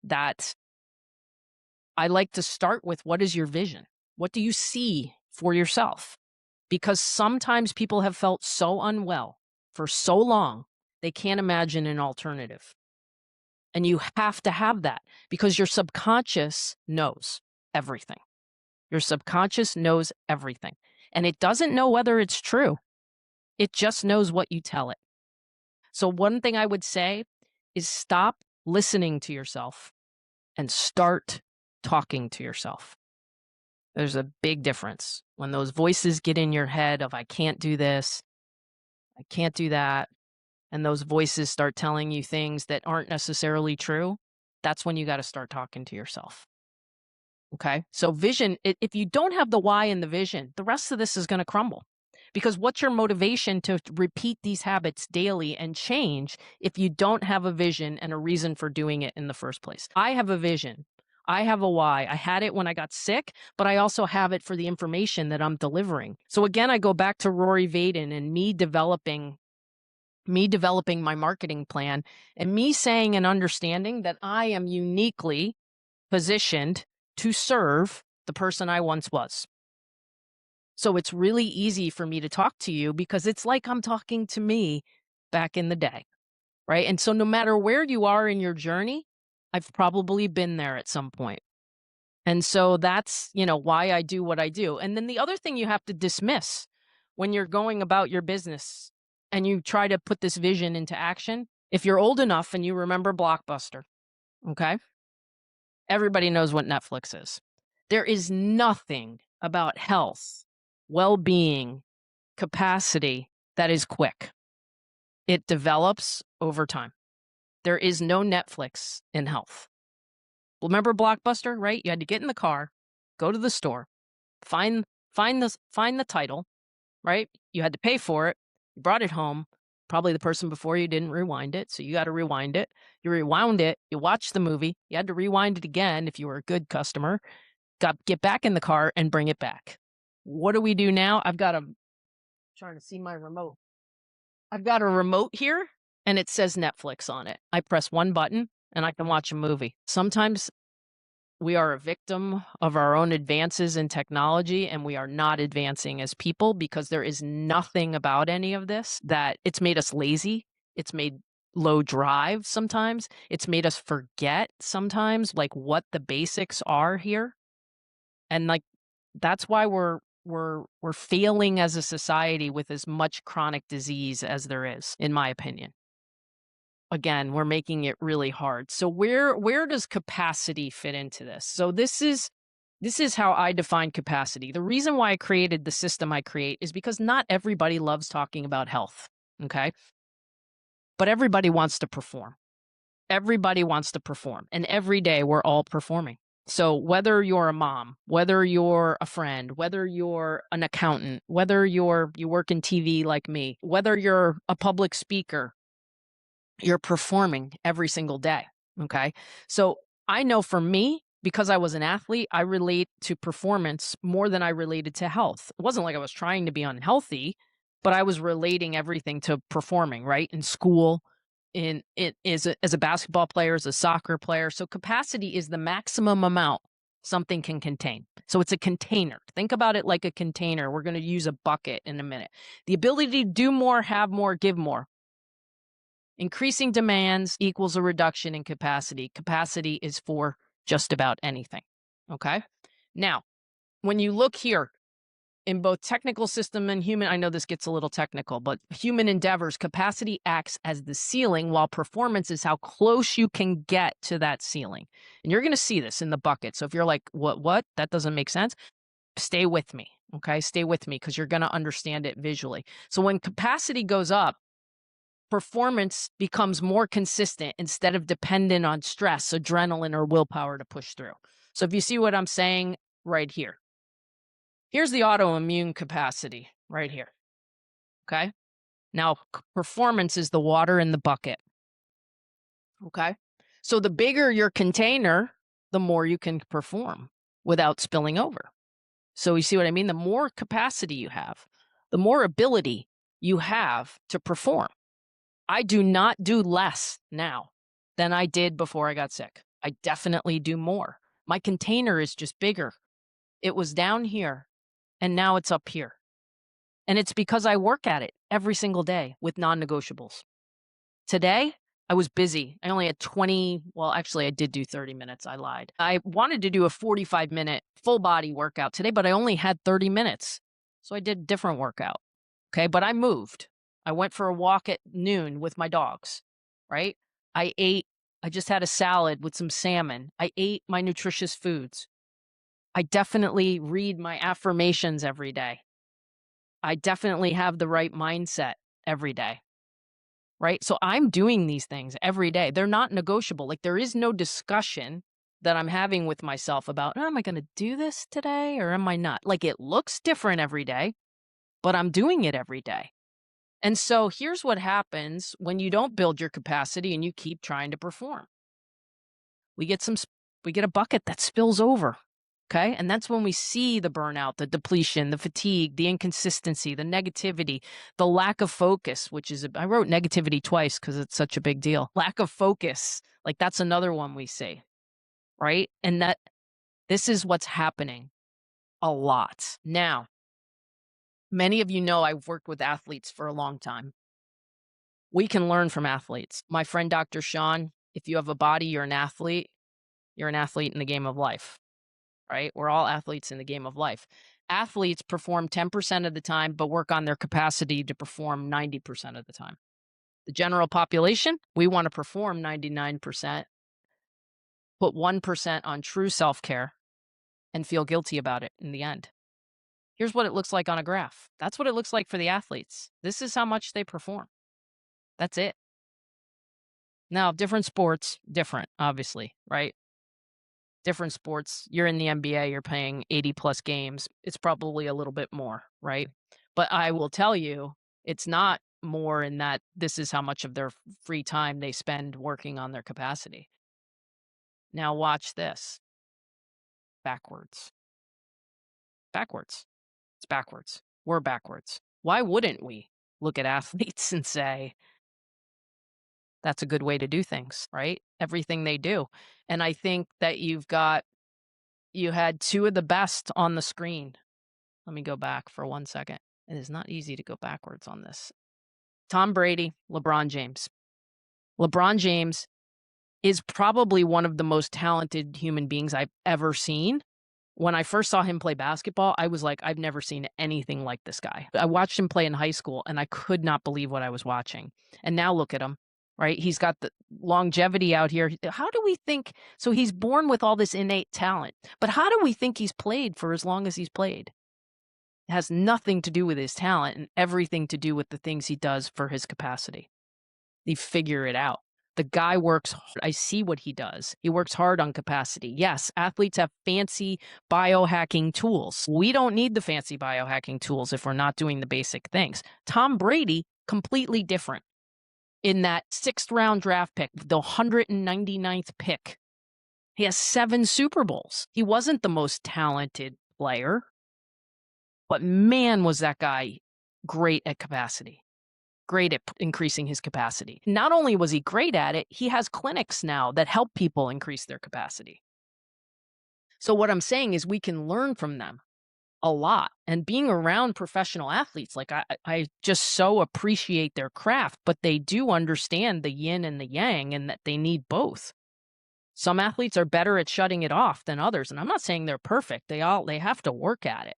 that I like to start with, what is your vision? What do you see for yourself? Because sometimes people have felt so unwell for so long, they can't imagine an alternative. And you have to have that because your subconscious knows everything. Your subconscious knows everything. And it doesn't know whether it's true. It just knows what you tell it. So one thing I would say is stop listening to yourself and start talking to yourself. There's a big difference. When those voices get in your head of, I can't do this, I can't do that, and those voices start telling you things that aren't necessarily true, that's when you got to start talking to yourself. Okay. So vision, if you don't have the why and the vision, the rest of this is going to crumble. Because what's your motivation to repeat these habits daily and change if you don't have a vision and a reason for doing it in the first place? I have a vision. I have a why. I had it when I got sick, but I also have it for the information that I'm delivering. So again, I go back to Rory Vaden and me developing my marketing plan and me saying and understanding that I am uniquely positioned to serve the person I once was. So it's really easy for me to talk to you because it's like I'm talking to me back in the day, right? And so no matter where you are in your journey, I've probably been there at some point. And so that's, why I do what I do. And then the other thing you have to dismiss when you're going about your business and you try to put this vision into action, if you're old enough and you remember Blockbuster, okay? Everybody knows what Netflix is. There is nothing about health, well-being, capacity that is quick. It develops over time. There is no Netflix in health. Remember Blockbuster, right? You had to get in the car, go to the store, find the title, right? You had to pay for it. You brought it home. Probably the person before you didn't rewind it, so you got to rewind it. You rewound it. You watched the movie. You had to rewind it again if you were a good customer. Get back in the car and bring it back. What do we do now? Trying to see my remote. I've got a remote here and it says Netflix on it. I press one button and I can watch a movie. Sometimes we are a victim of our own advances in technology and we are not advancing as people because there is nothing about any of this that it's made us lazy. It's made low drive sometimes. It's made us forget sometimes like what the basics are here. And like that's why we're failing as a society with as much chronic disease as there is, in my opinion. Again, we're making it really hard. So where does capacity fit into this? So this is how I define capacity. The reason why I created the system I create is because not everybody loves talking about health, okay? But everybody wants to perform. Everybody wants to perform. And every day we're all performing. So whether you're a mom, whether you're a friend, whether you're an accountant, whether you work in TV like me, whether you're a public speaker, you're performing every single day. Okay. So I know for me, because I was an athlete, I relate to performance more than I related to health. It wasn't like I was trying to be unhealthy, but I was relating everything to performing, right? In school, as a basketball player, as a soccer player. So capacity is the maximum amount something can contain. So it's a container. Think about it like a container. We're going to use a bucket in a minute. The ability to do more, have more, give more. Increasing demands equals a reduction in capacity. Capacity is for just about anything. Okay. Now, when you look here, in both technical system and human, I know this gets a little technical, but human endeavors, capacity acts as the ceiling while performance is how close you can get to that ceiling. And you're going to see this in the bucket. So if you're like, what? That doesn't make sense. Stay with me. Okay. Stay with me because you're going to understand it visually. So when capacity goes up, performance becomes more consistent instead of dependent on stress, adrenaline, or willpower to push through. So if you see what I'm saying right here. Here's the autoimmune capacity right here, okay? Now, performance is the water in the bucket, okay? So the bigger your container, the more you can perform without spilling over. So you see what I mean? The more capacity you have, the more ability you have to perform. I do not do less now than I did before I got sick. I definitely do more. My container is just bigger. It was down here. And now it's up here. And it's because I work at it every single day with non-negotiables. Today, I was busy. I only had actually I did do 30 minutes. I lied. I wanted to do a 45-minute full body workout today, but I only had 30 minutes. So I did a different workout. Okay. But I moved. I went for a walk at noon with my dogs, right? I just had a salad with some salmon. I ate my nutritious foods. I definitely read my affirmations every day. I definitely have the right mindset every day, right? So I'm doing these things every day. They're not negotiable. Like there is no discussion that I'm having with myself about, "Oh, am I going to do this today or am I not?" Like it looks different every day, but I'm doing it every day. And so here's what happens when you don't build your capacity and you keep trying to perform. We get we get a bucket that spills over. Okay. And that's when we see the burnout, the depletion, the fatigue, the inconsistency, the negativity, the lack of focus, which is, I wrote negativity twice because it's such a big deal. Lack of focus. Like that's another one we see. Right. And that this is what's happening a lot. Now, many of you know I've worked with athletes for a long time. We can learn from athletes. My friend, Dr. Sean, if you have a body, you're an athlete. You're an athlete in the game of life, right? We're all athletes in the game of life. Athletes perform 10% of the time, but work on their capacity to perform 90% of the time. The general population, we want to perform 99%, put 1% on true self care, and feel guilty about it in the end. Here's what it looks like on a graph. That's what it looks like for the athletes. This is how much they perform. That's it. Now, different sports, different, obviously, right? Different sports, you're in the NBA, you're playing 80 plus games. It's probably a little bit more, right? But I will tell you, it's not more in that this is how much of their free time they spend working on their capacity. Now, watch this backwards. Backwards. It's backwards. We're backwards. Why wouldn't we look at athletes and say, that's a good way to do things, right? Everything they do. And I think that you had two of the best on the screen. Let me go back for 1 second. It is not easy to go backwards on this. Tom Brady, LeBron James. LeBron James is probably one of the most talented human beings I've ever seen. When I first saw him play basketball, I was like, I've never seen anything like this guy. I watched him play in high school and I could not believe what I was watching. And now look at him, right? He's got the longevity out here. How do we think? So he's born with all this innate talent, but how do we think he's played for as long as he's played? It has nothing to do with his talent and everything to do with the things he does for his capacity. They figure it out. The guy works hard. I see what he does. He works hard on capacity. Yes, athletes have fancy biohacking tools. We don't need the fancy biohacking tools if we're not doing the basic things. Tom Brady, completely different. In that 6th round draft pick, the 199th pick, he has 7 Super Bowls. He wasn't the most talented player, but man, was that guy great at capacity. Great at increasing his capacity. Not only was he great at it, he has clinics now that help people increase their capacity. So what I'm saying is we can learn from them a lot. And being around professional athletes, like I just so appreciate their craft, but they do understand the yin and the yang and that they need both. Some athletes are better at shutting it off than others. And I'm not saying they're perfect. They have to work at it.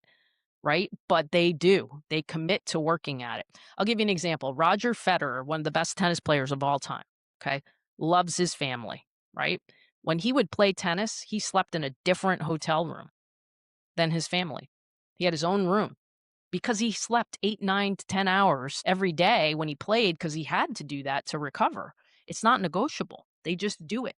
Right? But they do. They commit to working at it. I'll give you an example. Roger Federer, one of the best tennis players of all time, okay, loves his family, right? When he would play tennis, he slept in a different hotel room than his family. He had his own room because he slept 8, 9 to 10 hours every day when he played because he had to do that to recover. It's not negotiable. They just do it.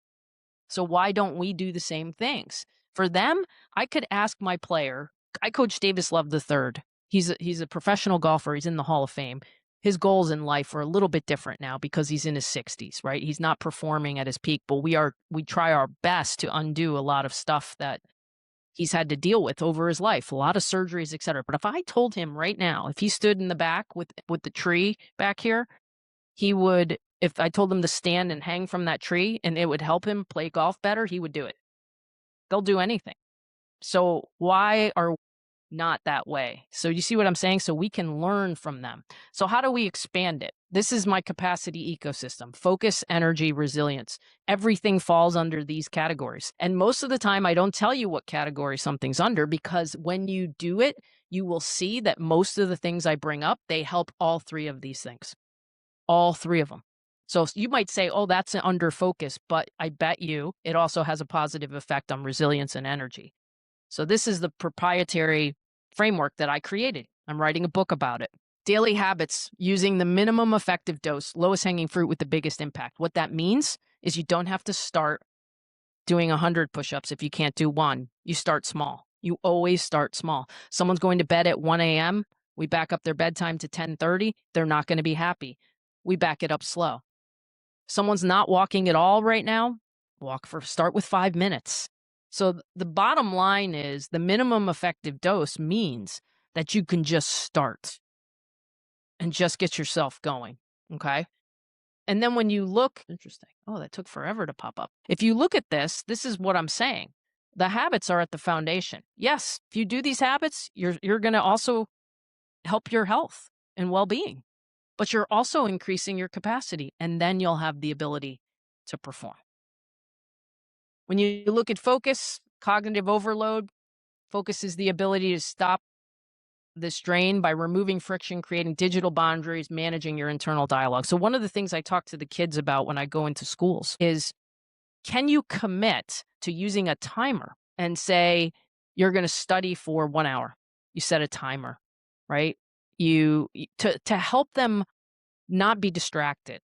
So why don't we do the same things? For them, I could ask my player. I coach Davis Love III. He's a professional golfer. He's in the Hall of Fame. His goals in life are a little bit different now because he's in his 60s, right? He's not performing at his peak, but we try our best to undo a lot of stuff that he's had to deal with over his life, a lot of surgeries, et cetera. But if I told him right now, if he stood in the back with the tree back here, he would, if I told him to stand and hang from that tree and it would help him play golf better, he would do it. They'll do anything. So why are we not that way? So you see what I'm saying? So we can learn from them. So how do we expand it? This is my capacity ecosystem: focus, energy, resilience. Everything falls under these categories. And most of the time, I don't tell you what category something's under, because when you do it, you will see that most of the things I bring up, they help all 3 of these things. All 3 of them. So you might say, oh, that's an under focus, but I bet you it also has a positive effect on resilience and energy. So this is the proprietary framework that I created. I'm writing a book about it. Daily habits using the minimum effective dose, lowest hanging fruit with the biggest impact. What that means is you don't have to start doing 100 push-ups if you can't do one. You start small. You always start small. Someone's going to bed at 1 a.m. We back up their bedtime to 10:30. They're not going to be happy. We back it up slow. Someone's not walking at all right now. Start with 5 minutes. So the bottom line is the minimum effective dose means that you can just start and just get yourself going. Okay. And then when you look, interesting. Oh, that took forever to pop up. If you look at this, this is what I'm saying. The habits are at the foundation. Yes, if you do these habits, you're going to also help your health and well-being, but you're also increasing your capacity, and then you'll have the ability to perform. When you look at focus, cognitive overload, focus is the ability to stop the strain by removing friction, creating digital boundaries, managing your internal dialogue. So one of the things I talk to the kids about when I go into schools is, can you commit to using a timer and say you're going to study for 1 hour? You set a timer, right? To help them not be distracted,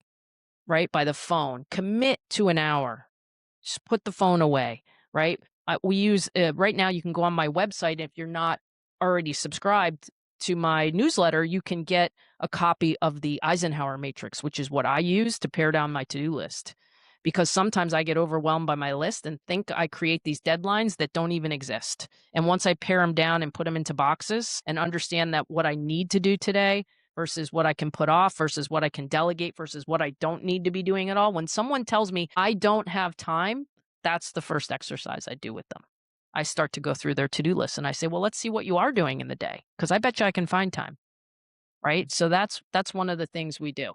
right, by the phone. Commit to an hour. Just put the phone away, right? We use right now. You can go on my website. If you're not already subscribed to my newsletter, you can get a copy of the Eisenhower Matrix, which is what I use to pare down my to-do list. Because sometimes I get overwhelmed by my list and think I create these deadlines that don't even exist. And once I pare them down and put them into boxes and understand that what I need to do today versus what I can put off versus what I can delegate versus what I don't need to be doing at all. When someone tells me I don't have time, that's the first exercise I do with them. I start to go through their to-do list and I say, well, let's see what you are doing in the day, because I bet you I can find time, right? So that's one of the things we do.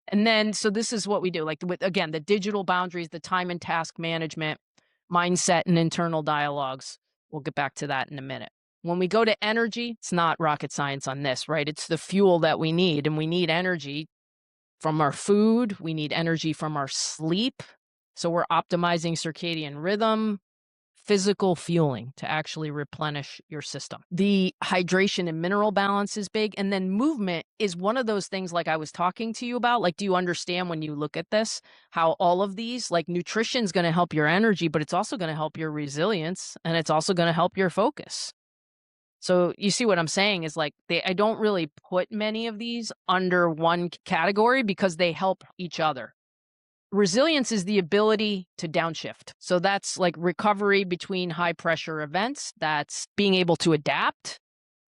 And then, so this is what we do, like with, again, the digital boundaries, the time and task management, mindset and internal dialogues. We'll get back to that in a minute. When we go to energy, it's not rocket science on this, right? It's the fuel that we need, and we need energy from our food. We need energy from our sleep. So we're optimizing circadian rhythm, physical fueling to actually replenish your system. The hydration and mineral balance is big. And then movement is one of those things, like I was talking to you about. Like, do you understand when you look at this, how all of these, like nutrition is going to help your energy, but it's also going to help your resilience, and it's also going to help your focus. So you see what I'm saying is, like, I don't really put many of these under one category because they help each other. Resilience is the ability to downshift. So that's like recovery between high pressure events. That's being able to adapt.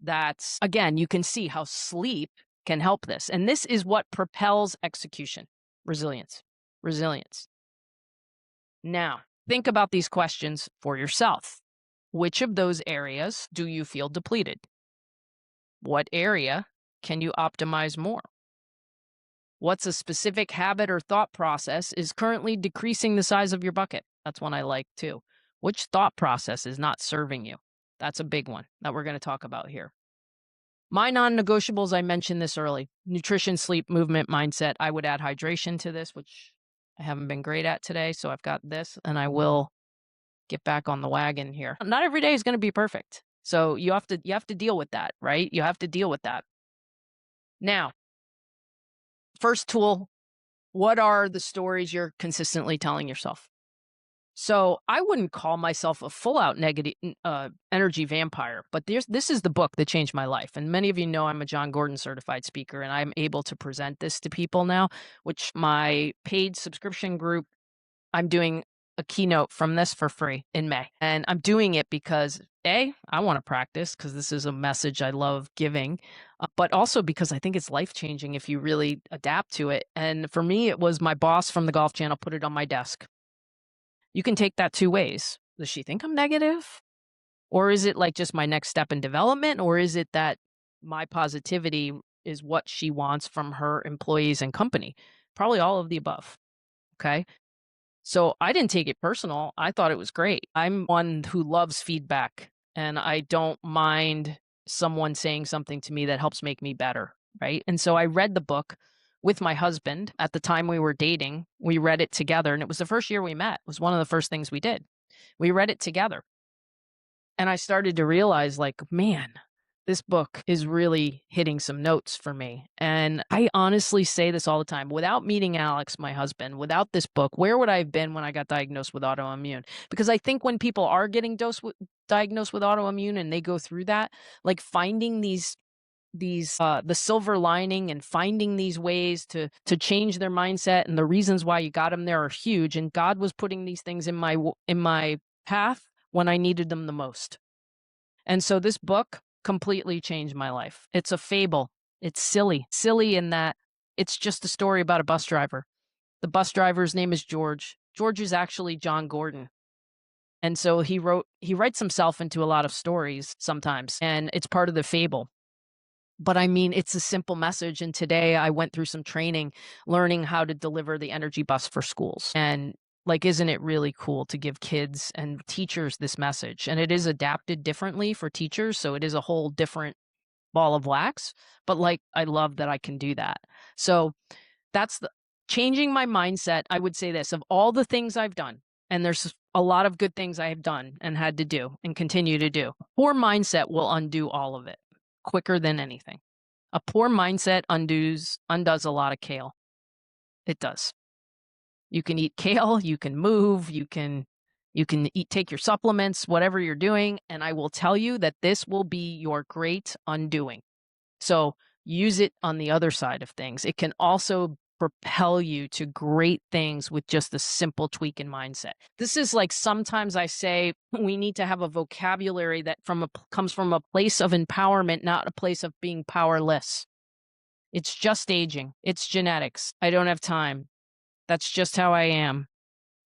That's, again, you can see how sleep can help this. And this is what propels execution. Resilience. Resilience. Now, think about these questions for yourself. Which of those areas do you feel depleted? What area can you optimize more? What's a specific habit or thought process is currently decreasing the size of your bucket? That's one I like too. Which thought process is not serving you? That's a big one that we're going to talk about here. My non-negotiables, I mentioned this early: nutrition, sleep, movement, mindset. I would add hydration to this, which I haven't been great at today. So I've got this, and I will get back on the wagon here. Not every day is going to be perfect. So you have to deal with that, right? You have to deal with that. Now, first tool, what are the stories you're consistently telling yourself? So I wouldn't call myself a full-out negative energy vampire, but this is the book that changed my life. And many of you know I'm a John Gordon certified speaker, and I'm able to present this to people now, which my paid subscription group, I'm doing a keynote from this for free in May. And I'm doing it because, A, I want to practice because this is a message I love giving, but also because I think it's life-changing if you really adapt to it. And for me, it was my boss from the Golf Channel put it on my desk. You can take that two ways. Does she think I'm negative? Or is it like just my next step in development? Or is it that my positivity is what she wants from her employees and company? Probably all of the above. Okay. So I didn't take it personal. I thought it was great. I'm one who loves feedback, and I don't mind someone saying something to me that helps make me better, right? And so I read the book with my husband at the time we were dating. We read it together, and it was the first year we met. It was one of the first things we did. We read it together. And I started to realize, like, man, this book is really hitting some notes for me. And I honestly say this all the time. Without meeting Alex, my husband, without this book, where would I have been when I got diagnosed with autoimmune? Because I think when people are getting diagnosed with autoimmune and they go through that, like finding these the silver lining and finding these ways to change their mindset and the reasons why you got them there are huge. And God was putting these things in my path when I needed them the most. And so this book completely changed my life. It's a fable. It's silly in that it's just a story about a bus driver. The bus driver's name is George. George is actually John Gordon. And so he writes himself into a lot of stories sometimes, and it's part of the fable. But I mean, it's a simple message. And today I went through some training learning how to deliver the energy bus for schools. And like, isn't it really cool to give kids and teachers this message? And it is adapted differently for teachers. So it is a whole different ball of wax. But like, I love that I can do that. So that's changing my mindset. I would say this, of all the things I've done, and there's a lot of good things I have done and had to do and continue to do, poor mindset will undo all of it quicker than anything. A poor mindset undoes a lot of kale. It does. You can eat kale, you can move, you can take your supplements, whatever you're doing, and I will tell you that this will be your great undoing. So use it on the other side of things. It can also propel you to great things with just a simple tweak in mindset. This is like, sometimes I say we need to have a vocabulary that comes from a place of empowerment, not a place of being powerless. It's just aging. It's genetics. I don't have time. That's just how I am.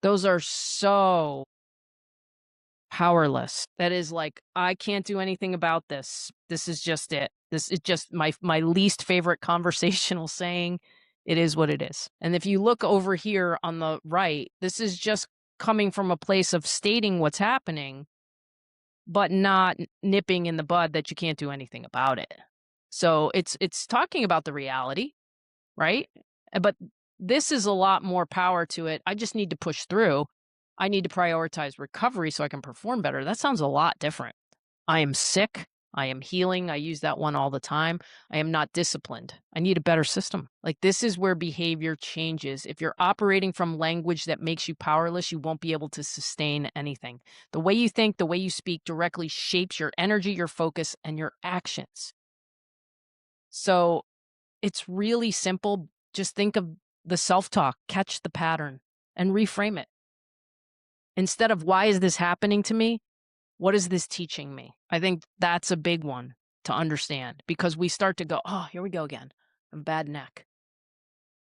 Those are so powerless. That is like, I can't do anything about this. This is just it. This is just my least favorite conversational saying. It is what it is. And if you look over here on the right, this is just coming from a place of stating what's happening, but not nipping in the bud that you can't do anything about it. So it's talking about the reality, right? But this is a lot more power to it. I just need to push through. I need to prioritize recovery so I can perform better. That sounds a lot different. I am sick. I am healing. I use that one all the time. I am not disciplined. I need a better system. Like, this is where behavior changes. If you're operating from language that makes you powerless, you won't be able to sustain anything. The way you think, the way you speak directly shapes your energy, your focus, and your actions. So it's really simple. Just think of the self-talk, catch the pattern, and reframe it. Instead of, why is this happening to me? What is this teaching me? I think that's a big one to understand, because we start to go, oh, here we go again, a bad neck.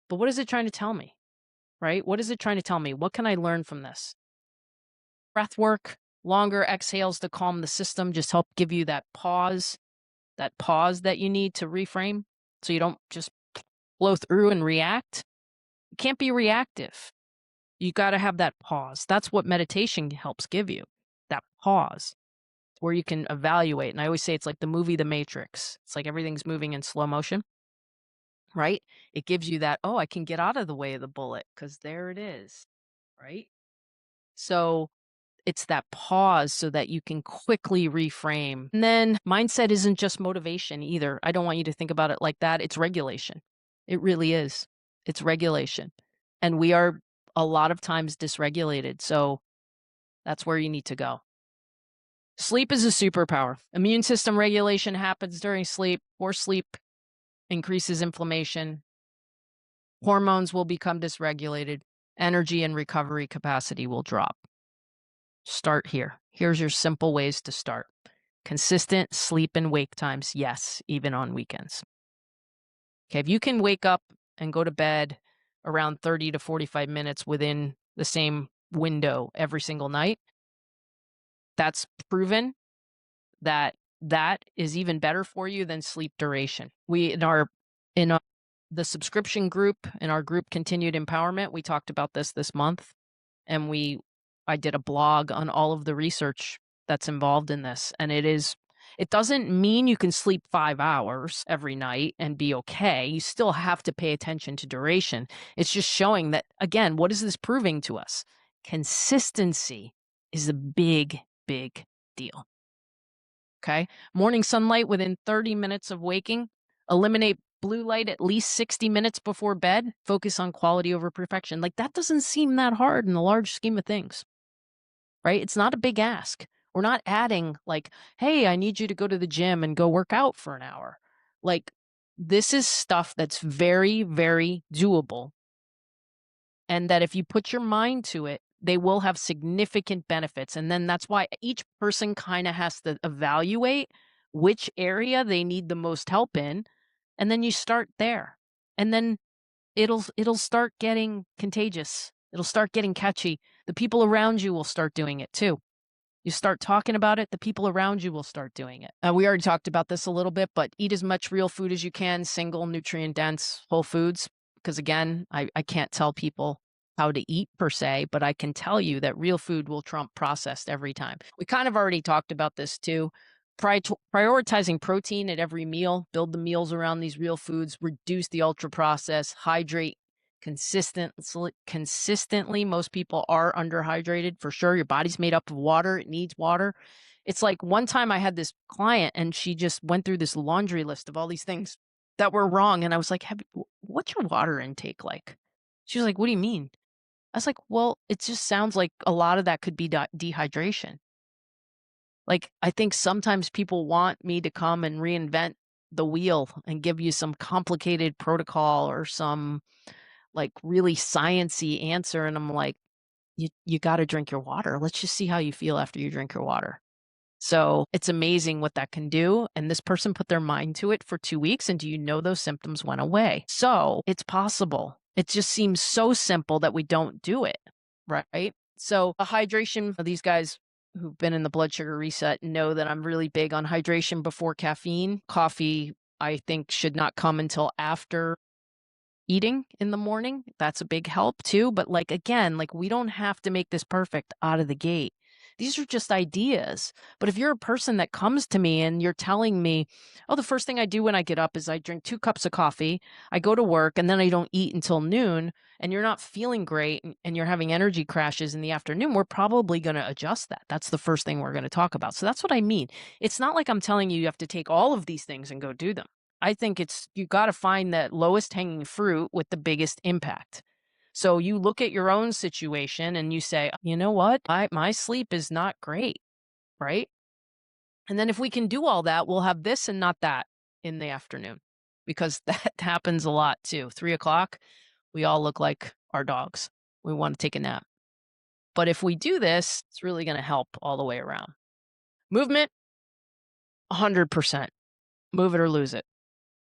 But what is it trying to tell me, right? What is it trying to tell me? What can I learn from this? Breath work, longer exhales to calm the system, just help give you that pause that you need to reframe so you don't just blow through and react. You can't be reactive. You got to have that pause. That's what meditation helps give you, that pause where you can evaluate. And I always say it's like the movie The Matrix. It's like everything's moving in slow motion, right? It gives you that, oh, I can get out of the way of the bullet because there it is, right? So it's that pause so that you can quickly reframe. And then mindset isn't just motivation either. I don't want you to think about it like that. It's regulation. It really is. It's regulation. And we are a lot of times dysregulated. So that's where you need to go. Sleep is a superpower. Immune system regulation happens during sleep. Poor sleep increases inflammation. Hormones will become dysregulated. Energy and recovery capacity will drop. Start here. Here's your simple ways to start. Consistent sleep and wake times, yes, even on weekends. Okay, if you can wake up and go to bed around 30 to 45 minutes within the same window every single night, that's proven that is even better for you than sleep duration. We in the subscription group, in our group Continued Empowerment, we talked about this month, and I did a blog on all of the research that's involved in this. And it doesn't mean you can sleep 5 hours every night and be okay. You still have to pay attention to duration. It's just showing that, again, what is this proving to us? Consistency is a big, big deal. Okay. Morning sunlight within 30 minutes of waking. Eliminate blue light at least 60 minutes before bed. Focus on quality over perfection. Like that doesn't seem that hard in the large scheme of things, right? It's not a big ask. We're not adding like, hey, I need you to go to the gym and go work out for an hour. Like this is stuff that's very, very doable. And that if you put your mind to it, they will have significant benefits. And then that's why each person kind of has to evaluate which area they need the most help in. And then you start there. And then it'll start getting contagious. It'll start getting catchy. The people around you will start doing it too. You start talking about it, the people around you will start doing it. We already talked about this a little bit, but eat as much real food as you can, single, nutrient dense, whole foods. Because again, I can't tell people how to eat per se, but I can tell you that real food will trump processed every time. We kind of already talked about this too. Prioritizing protein at every meal, build the meals around these real foods, reduce the ultra processed, hydrate consistently. Most people are underhydrated for sure. Your body's made up of water. It needs water. It's like one time I had this client and she just went through this laundry list of all these things that were wrong. And I was like, what's your water intake like? She was like, what do you mean? I was like, well, it just sounds like a lot of that could be dehydration. Like, I think sometimes people want me to come and reinvent the wheel and give you some complicated protocol or some like really science-y answer. And I'm like, you got to drink your water. Let's just see how you feel after you drink your water. So it's amazing what that can do. And this person put their mind to it for 2 weeks. And do you know those symptoms went away? So it's possible. It just seems so simple that we don't do it. Right. So a hydration, these guys who've been in the blood sugar reset know that I'm really big on hydration before caffeine. Coffee, I think, should not come until after eating in the morning. That's a big help too. But like, again, like we don't have to make this perfect out of the gate. These are just ideas. But if you're a person that comes to me and you're telling me, oh, the first thing I do when I get up is I drink 2 cups of coffee, I go to work, and then I don't eat until noon, and you're not feeling great and you're having energy crashes in the afternoon, we're probably going to adjust that. That's the first thing we're going to talk about. So that's what I mean. It's not like I'm telling you have to take all of these things and go do them. I think it's you got to find that lowest hanging fruit with the biggest impact. So you look at your own situation and you say, you know what? My sleep is not great, right? And then if we can do all that, we'll have this and not that in the afternoon because that happens a lot too. 3 o'clock, we all look like our dogs. We want to take a nap. But if we do this, it's really going to help all the way around. Movement, 100%. Move it or lose it.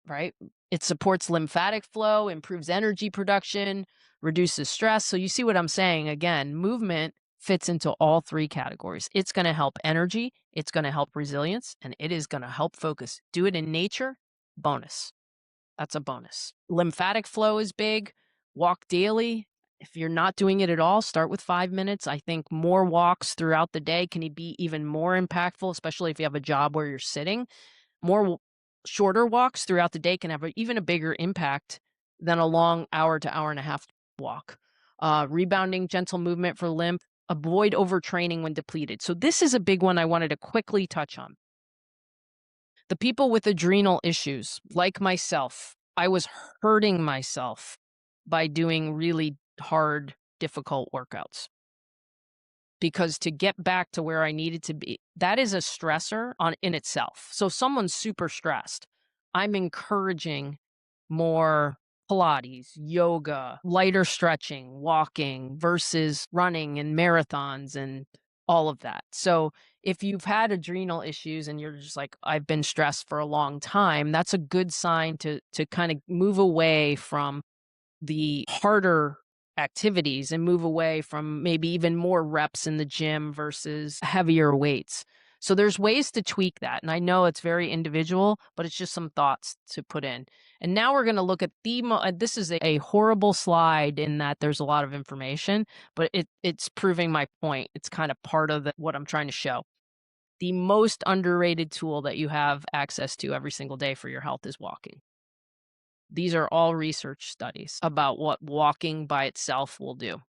Right? It supports lymphatic flow, improves energy production, reduces stress. So you see what I'm saying? Again, movement fits into all 3 categories. It's going to help energy, it's going to help resilience, and it is going to help focus. Do it in nature, bonus. That's a bonus. Lymphatic flow is big. Walk daily. If you're not doing it at all, start with 5 minutes. I think more walks throughout the day can be even more impactful, especially if you have a job where you're sitting. More shorter walks throughout the day can have even a bigger impact than a long hour to hour and a half walk. Rebounding gentle movement for lymph. Avoid overtraining when depleted. So this is a big one I wanted to quickly touch on. The people with adrenal issues, like myself, I was hurting myself by doing really hard, difficult workouts. Because to get back to where I needed to be, that is a stressor in itself. So someone's super stressed. I'm encouraging more Pilates, yoga, lighter stretching, walking versus running and marathons and all of that. So if you've had adrenal issues and you're just like, I've been stressed for a long time, that's a good sign to kind of move away from the harder activities and move away from maybe even more reps in the gym versus heavier weights. So there's ways to tweak that. And I know it's very individual, but it's just some thoughts to put in. And now we're going to look at this is a horrible slide in that there's a lot of information, but it's proving my point. It's kind of part of what I'm trying to show. The most underrated tool that you have access to every single day for your health is walking. These are all research studies about what walking by itself will do.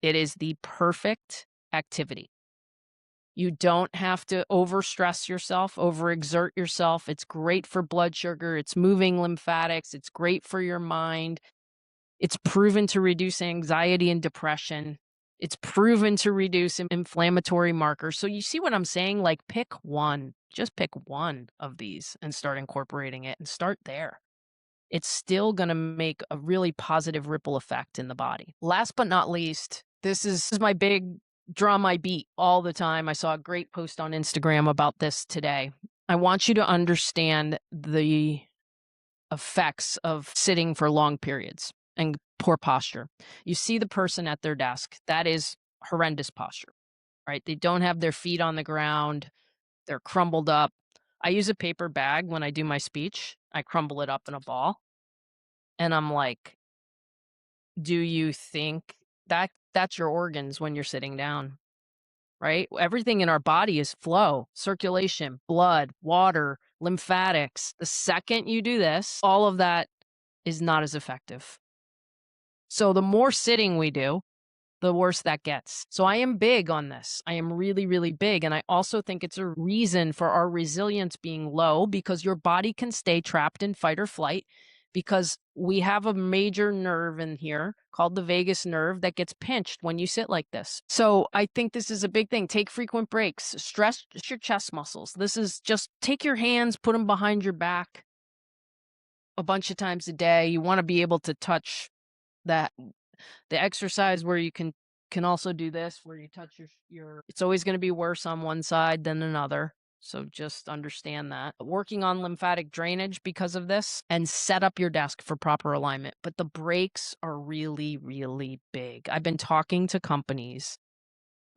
It is the perfect activity. You don't have to overstress yourself, overexert yourself. It's great for blood sugar. It's moving lymphatics. It's great for your mind. It's proven to reduce anxiety and depression. It's proven to reduce inflammatory markers. So you see what I'm saying? Like, pick one, just pick one of these and start incorporating it and start there. It's still going to make a really positive ripple effect in the body. Last but not least, this is my big drum I beat all the time. I saw a great post on Instagram about this today. I want you to understand the effects of sitting for long periods and poor posture. You see the person at their desk, that is horrendous posture, right? They don't have their feet on the ground. They're crumbled up. I use a paper bag when I do my speech. I crumble it up in a ball. And I'm like, do you think that's your organs when you're sitting down, right? Everything in our body is flow, circulation, blood, water, lymphatics. The second you do this, all of that is not as effective. So the more sitting we do, the worse that gets. So I am big on this. I am really, really big. And I also think it's a reason for our resilience being low, because your body can stay trapped in fight or flight because we have a major nerve in here called the vagus nerve that gets pinched when you sit like this. So I think this is a big thing. Take frequent breaks, stretch your chest muscles. This is just take your hands, put them behind your back a bunch of times a day. You want to be able to touch that. The exercise where you can also do this, where you touch your it's always going to be worse on one side than another. So just understand that. Working on lymphatic drainage because of this, and set up your desk for proper alignment. But the breaks are really, really big. I've been talking to companies,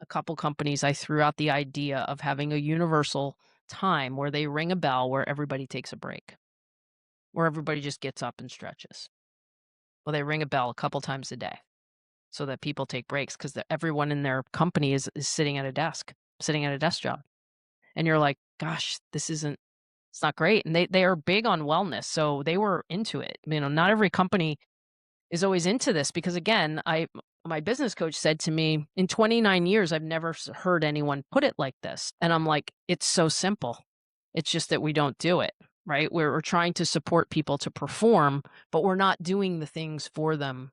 a couple companies. I threw out the idea of having a universal time where they ring a bell where everybody takes a break, where everybody just gets up and stretches. Well, they ring a bell a couple times a day so that people take breaks, because everyone in their company is sitting at a desk job. And you're like, gosh, it's not great. And they are big on wellness. So they were into it. Not every company is always into this, because again, my business coach said to me, in 29 years, I've never heard anyone put it like this. And I'm like, it's so simple. It's just that we don't do it, right? We're trying to support people to perform, but we're not doing the things for them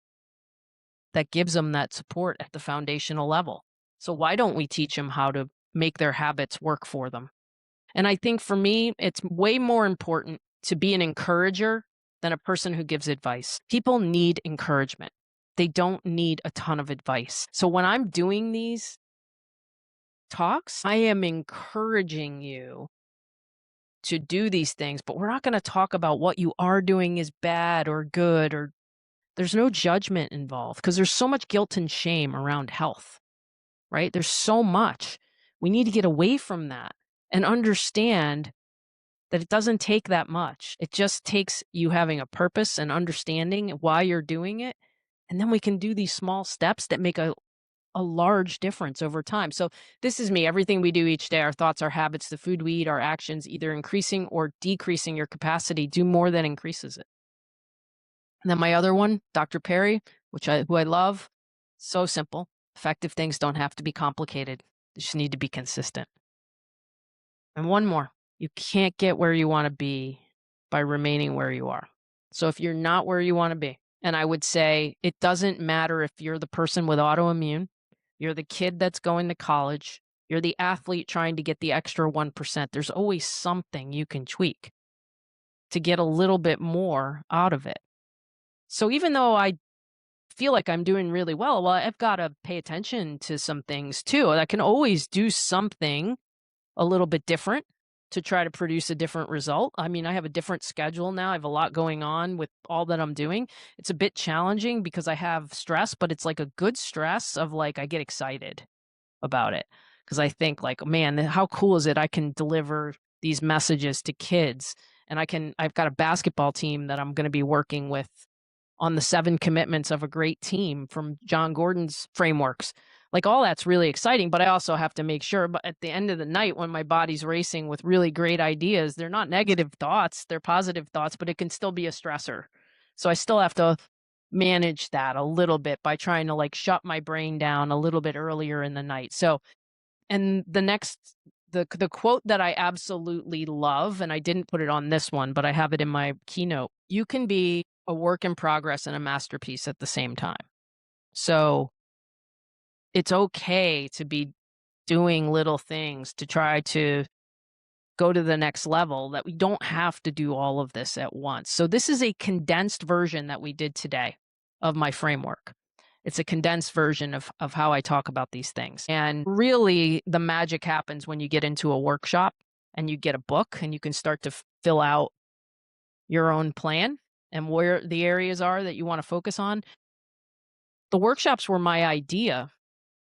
that gives them that support at the foundational level. So why don't we teach them how to make their habits work for them? And I think for me, it's way more important to be an encourager than a person who gives advice. People need encouragement. They don't need a ton of advice. So when I'm doing these talks, I am encouraging you to do these things, but we're not going to talk about what you are doing is bad or good, or there's no judgment involved, because there's so much guilt and shame around health, right? There's so much. We need to get away from that and understand that it doesn't take that much. It just takes you having a purpose and understanding why you're doing it. And then we can do these small steps that make a large difference over time. So this is me. Everything we do each day, our thoughts, our habits, the food we eat, our actions, either increasing or decreasing your capacity, do more than increases it. And then my other one, Dr. Perry, who I love, so simple. Effective things don't have to be complicated. They just need to be consistent. And one more, you can't get where you want to be by remaining where you are. So if you're not where you want to be, and I would say it doesn't matter if you're the person with autoimmune, you're the kid that's going to college, you're the athlete trying to get the extra 1%, there's always something you can tweak to get a little bit more out of it. So even though I feel like I'm doing really well, I've got to pay attention to some things too. I can always do something a little bit different to try to produce a different result. I mean, I have a different schedule now. I have a lot going on with all that I'm doing. It's a bit challenging because I have stress, but it's like a good stress of like, I get excited about it because I think like, man, how cool is it? I can deliver these messages to kids, and I've got a basketball team that I'm going to be working with on the 7 commitments of a great team from John Gordon's frameworks. Like, all that's really exciting, but I also have to make sure, but at the end of the night, when my body's racing with really great ideas, they're not negative thoughts, they're positive thoughts, but it can still be a stressor. So I still have to manage that a little bit by trying to like shut my brain down a little bit earlier in the night. So And the quote that I absolutely love, and I didn't put it on this one, but I have it in my keynote. You can be a work in progress and a masterpiece at the same time. So it's okay to be doing little things to try to go to the next level, that we don't have to do all of this at once. So this is a condensed version that we did today of my framework. It's a condensed version of how I talk about these things. And really, the magic happens when you get into a workshop and you get a book and you can start to fill out your own plan and where the areas are that you want to focus on. The workshops were my idea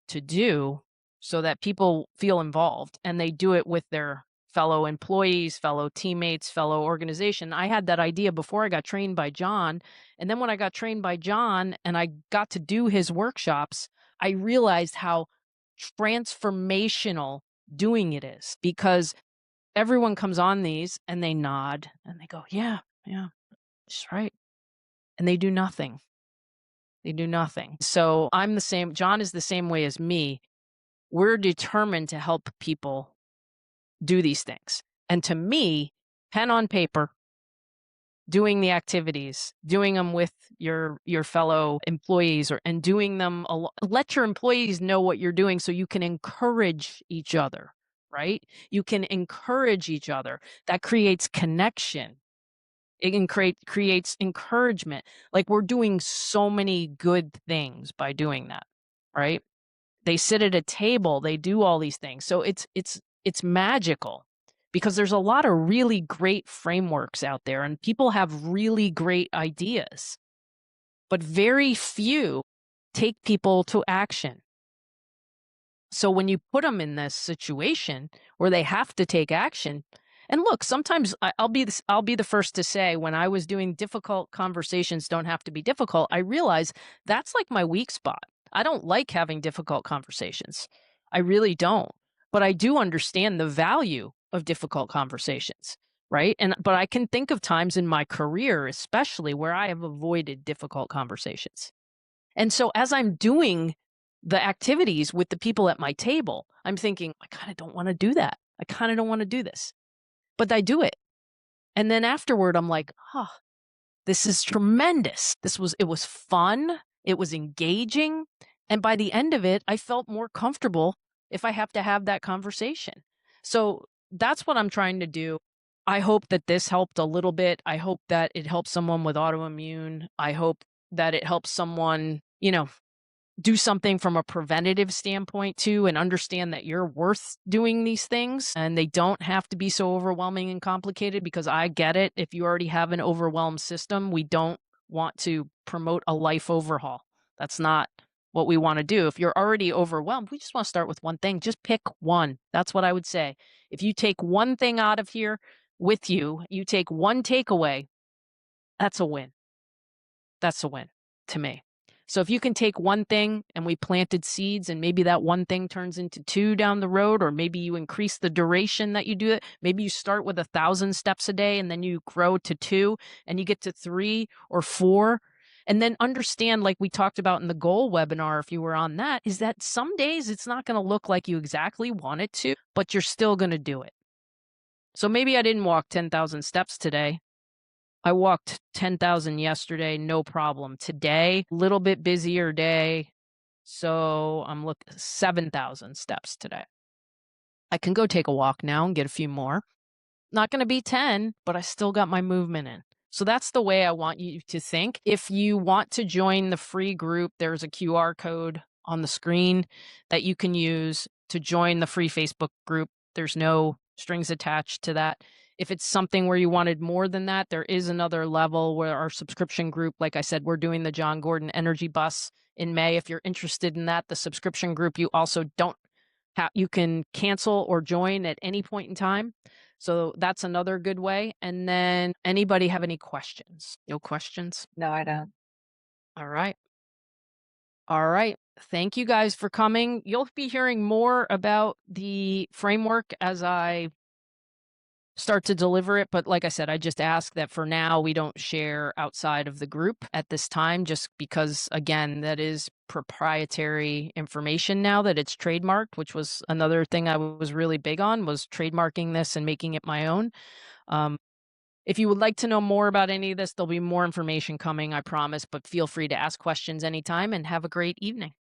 to do so that people feel involved and they do it with their fellow employees, fellow teammates, fellow organization. I had that idea before I got trained by John. And then when I got trained by John and I got to do his workshops, I realized how transformational doing it is, because everyone comes on these and they nod and they go, yeah, that's right. And they do nothing. They do nothing. So I'm the same. John is the same way as me. We're determined to help people do these things. And to me, pen on paper, doing the activities, doing them with your fellow employees, and doing them, let your employees know what you're doing so you can encourage each other, right? You can encourage each other. That creates connection. It creates encouragement. Like, we're doing so many good things by doing that, right? They sit at a table, they do all these things. So it's magical, because there's a lot of really great frameworks out there and people have really great ideas, but very few take people to action. So when you put them in this situation where they have to take action, and look, sometimes I'll be the first to say, when I was doing difficult conversations don't have to be difficult, I realized that's like my weak spot. I don't like having difficult conversations. I really don't. But I do understand the value of difficult conversations, right? But I can think of times in my career, especially, where I have avoided difficult conversations. And so as I'm doing the activities with the people at my table, I'm thinking, I kind of don't want to do that. I kind of don't want to do this, but I do it. And then afterward, I'm like, this is tremendous. It was fun. It was engaging. And by the end of it, I felt more comfortable if I have to have that conversation. So that's what I'm trying to do. I hope that this helped a little bit. I hope that it helps someone with autoimmune. I hope that it helps someone, do something from a preventative standpoint too, and understand that you're worth doing these things and they don't have to be so overwhelming and complicated, because I get it. If you already have an overwhelmed system, we don't want to promote a life overhaul. That's not what we want to do. If you're already overwhelmed, we just want to start with one thing. Just pick one. That's what I would say. If you take one thing out of here with you, you take one takeaway, that's a win. That's a win to me. So if you can take one thing and we planted seeds, and maybe that one thing turns into 2 down the road, or maybe you increase the duration that you do it. Maybe you start with 1,000 steps a day and then you grow to 2 and you get to 3 or 4. And then understand, like we talked about in the goal webinar, if you were on that, is that some days it's not going to look like you exactly want it to, but you're still going to do it. So maybe I didn't walk 10,000 steps today. I walked 10,000 yesterday, no problem. Today, a little bit busier day. So I'm looking 7,000 steps today. I can go take a walk now and get a few more. Not going to be 10, but I still got my movement in. So that's the way I want you to think. If you want to join the free group, there's a QR code on the screen that you can use to join the free Facebook group. There's no strings attached to that. If it's something where you wanted more than that, there is another level where our subscription group, like I said, we're doing the John Gordon Energy Bus in May. If you're interested in that, the subscription group, you also you can cancel or join at any point in time. So that's another good way. And then, anybody have any questions? No questions? No, I don't. All right. All right. Thank you guys for coming. You'll be hearing more about the framework as I start to deliver it. But like I said, I just ask that for now we don't share outside of the group at this time, just because, again, that is proprietary information now that it's trademarked, which was another thing I was really big on, was trademarking this and making it my own. Um, if you would like to know more about any of this, there'll be more information coming, I promise, but feel free to ask questions anytime and have a great evening.